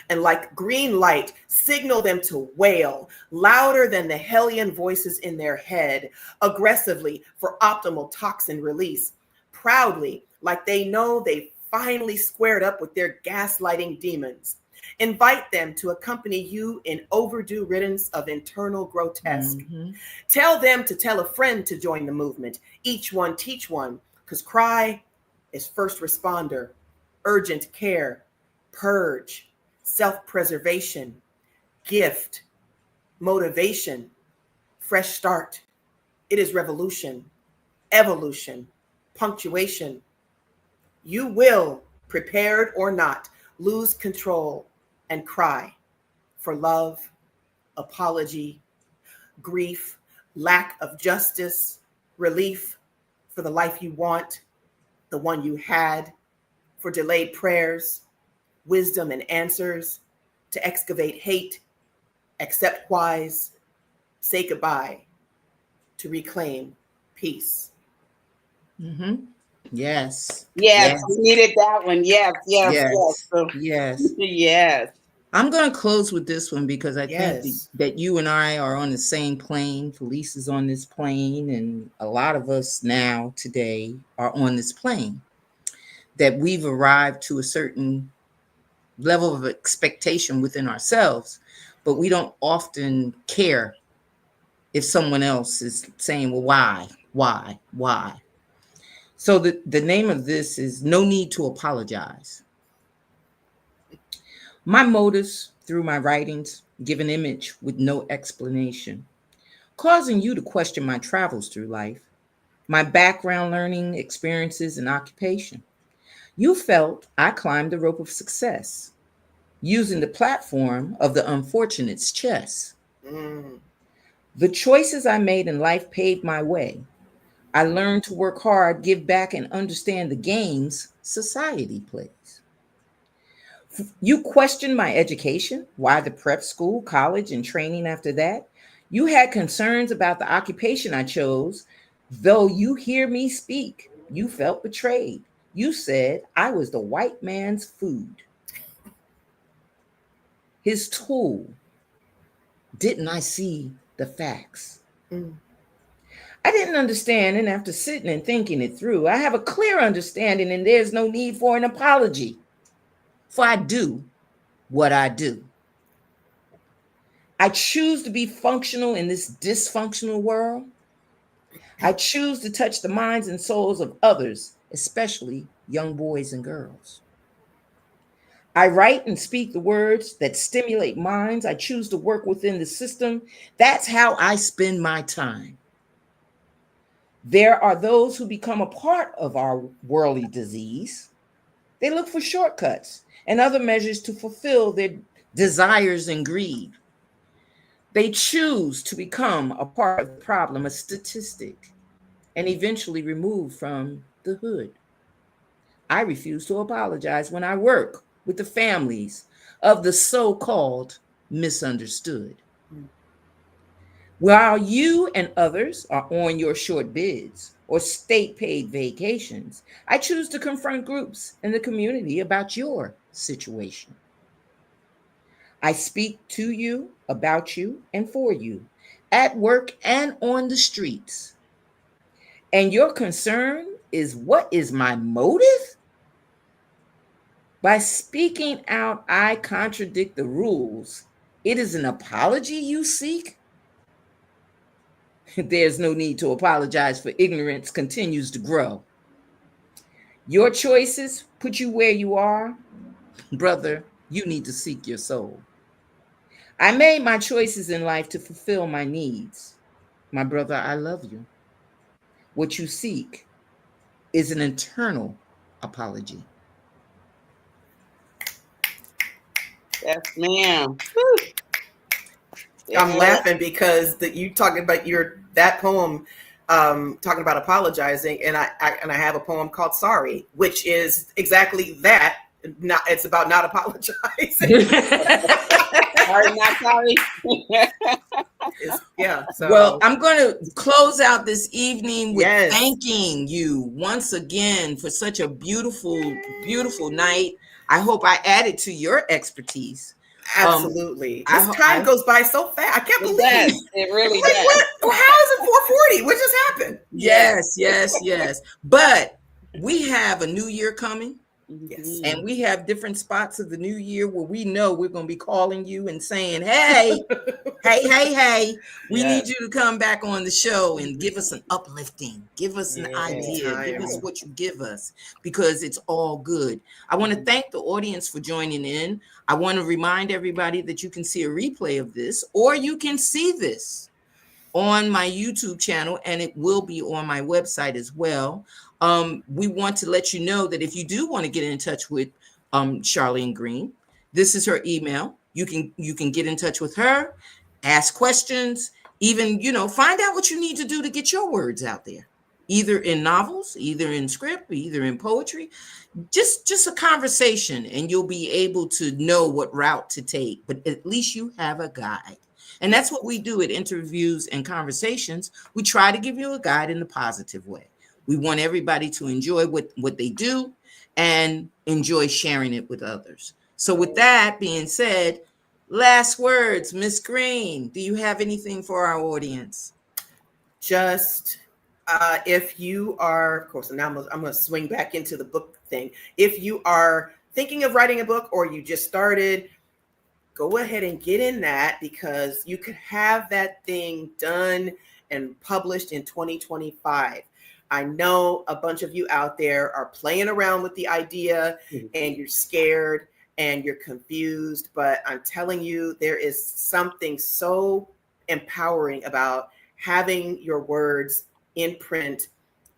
And like green light, signal them to wail louder than the hellion voices in their head, aggressively for optimal toxin release, proudly like they know they finally squared up with their gaslighting demons. Invite them to accompany you in overdue riddance of internal grotesque. Tell them to tell a friend to join the movement. Each one teach one, because cry is first responder, urgent care, purge, self-preservation, gift, motivation, fresh start. It is revolution, evolution, punctuation. You will, prepared or not, lose control and cry for love, apology, grief, lack of justice, relief for the life you want, the one you had, for delayed prayers, wisdom and answers, to excavate hate, accept whys, say goodbye, to reclaim peace. Yes. Yes, Yes. we needed that one. Yes, yes, yes. Yes. So, Yes. yes. I'm going to close with this one because I think Yes. that you and I are on the same plane. Felice is on this plane, and a lot of us now today are on this plane. That we've arrived to a certain level of expectation within ourselves, but we don't often care if someone else is saying, well, why? So the name of this is No Need to Apologize. My motives through my writings give an image with no explanation, causing you to question my travels through life, my background, learning, experiences, and occupation. You felt I climbed the rope of success, using the platform of the unfortunate's chess. Mm. The choices I made in life paved my way. I learned to work hard, give back, and understand the games society plays. You questioned my education, why the prep school, college, and training after that. You had concerns about the occupation I chose. Though you hear me speak, you felt betrayed. You said I was the white man's food, his tool. Didn't I see the facts? Mm. I didn't understand, and after sitting and thinking it through, I have a clear understanding, and there's no need for an apology, for I do what I do. I choose to be functional in this dysfunctional world. I choose to touch the minds and souls of others, especially young boys and girls. I write and speak the words that stimulate minds. I choose to work within the system. That's how I spend my time. There are those who become a part of our worldly disease. They look for shortcuts and other measures to fulfill their desires and greed. They choose to become a part of the problem, a statistic, and eventually removed from the hood. I refuse to apologize when I work with the families of the so called misunderstood. Mm. While you and others are on your short bids or state paid vacations, I choose to confront groups in the community about your situation. I speak to you, about you, and for you, at work and on the streets. And your concern is what is my motive? By speaking out, I contradict the rules. It is an apology you seek? There's no need to apologize, for ignorance continues to grow. Your choices put you where you are. Brother, you need to seek your soul. I made my choices in life to fulfill my needs. My brother, I love you. What you seek is an internal apology. Yes, ma'am. I'm Yes. laughing because you talking about that poem, talking about apologizing, and I have a poem called Sorry, which is exactly that. It's about not apologizing. Sorry, not sorry. Yeah. So Well, I'm going to close out this evening with yes. thanking you once again for such a beautiful, beautiful night. I hope I added to your expertise. Absolutely. I This ho- time I- goes by so fast. I can't It believe. does. It really Like, does. how is it 4:40? What just happened? Yes. But we have a new year coming. Yes. And we have different spots of the new year where we know we're going to be calling you and saying, hey, we need you to come back on the show and give us an uplifting, give us an idea, give us what you give us, because it's all good. I want to thank the audience for joining in. I want to remind everybody that you can see a replay of this, or you can see this on my YouTube channel, and it will be on my website as well. We want to let you know that if you do want to get in touch with Charlene Green, this is her email. You can get in touch with her, ask questions, even find out what you need to do to get your words out there, either in novels, either in script, either in poetry. Just a conversation, and you'll be able to know what route to take. But at least you have a guide. And that's what we do at Interviews and Conversations. We try to give you a guide in the positive way. We want everybody to enjoy what they do and enjoy sharing it with others. So with that being said, last words, Miss Green, do you have anything for our audience? Just if you are, of course, and now I'm going to swing back into the book thing. If you are thinking of writing a book or you just started, go ahead and get in that, because you could have that thing done and published in 2025. I know a bunch of you out there are playing around with the idea and you're scared and you're confused, but I'm telling you, there is something so empowering about having your words in print,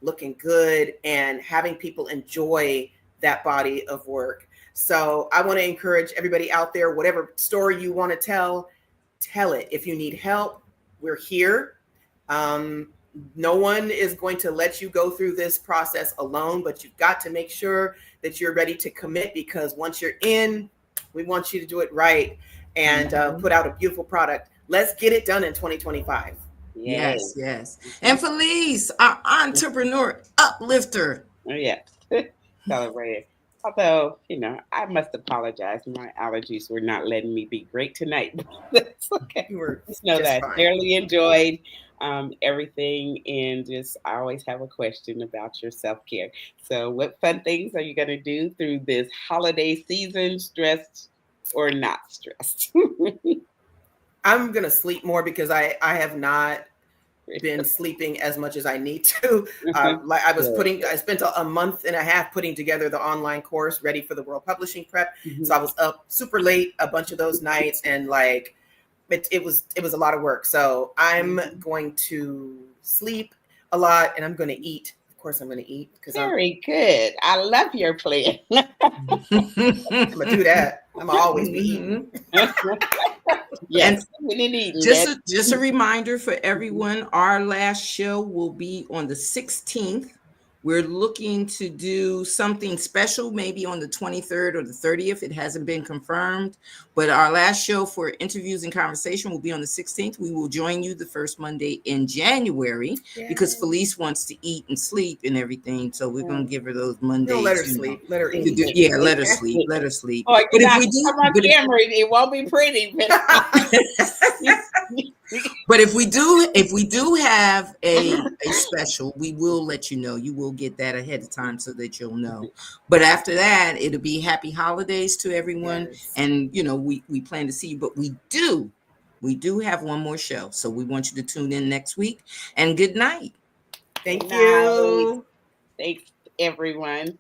looking good, and having people enjoy that body of work. So I want to encourage everybody out there, whatever story you want to tell it. If you need help, we're here. No one is going to let you go through this process alone, but you've got to make sure that you're ready to commit, because once you're in, we want you to do it right and put out a beautiful product. Let's get it done in 2025. Yes, yes. And Felice, our entrepreneur uplifter. Oh, yes. Celebrated. Although, I must apologize. My allergies were not letting me be great tonight. That's okay. You were just know that I fairly enjoyed everything, and I always have a question about your self-care. So what fun things are you going to do through this holiday season, stressed or not stressed? I'm going to sleep more, because I have not been sleeping as much as I need to. I spent a month and a half putting together the online course ready for the World Publishing Prep. So I was up super late a bunch of those nights, and it was a lot of work. So I'm going to sleep a lot, and I'm going to eat. Of course, I'm going to eat. Very good. I love your plan. I'm going to do that. I'm going to always be eating. Yes, just a reminder for everyone, our last show will be on the 16th. We're looking to do something special, maybe on the 23rd or the 30th. It hasn't been confirmed, but our last show for interviews and conversation will be on the 16th. We will join you the first Monday in January, because Felice wants to eat and sleep and everything. So we're going to give her those Mondays. No, let her sleep. Let her eat. Let her sleep. Let her sleep. Oh, but if we do, on camera, it won't be pretty. But if we do have a special, we will let you know. You will get that ahead of time so that you'll know. But after that, it'll be happy holidays to everyone. Yes. And we plan to see you, but we do have one more show. So we want you to tune in next week. And good night. Thank you. Thanks, everyone.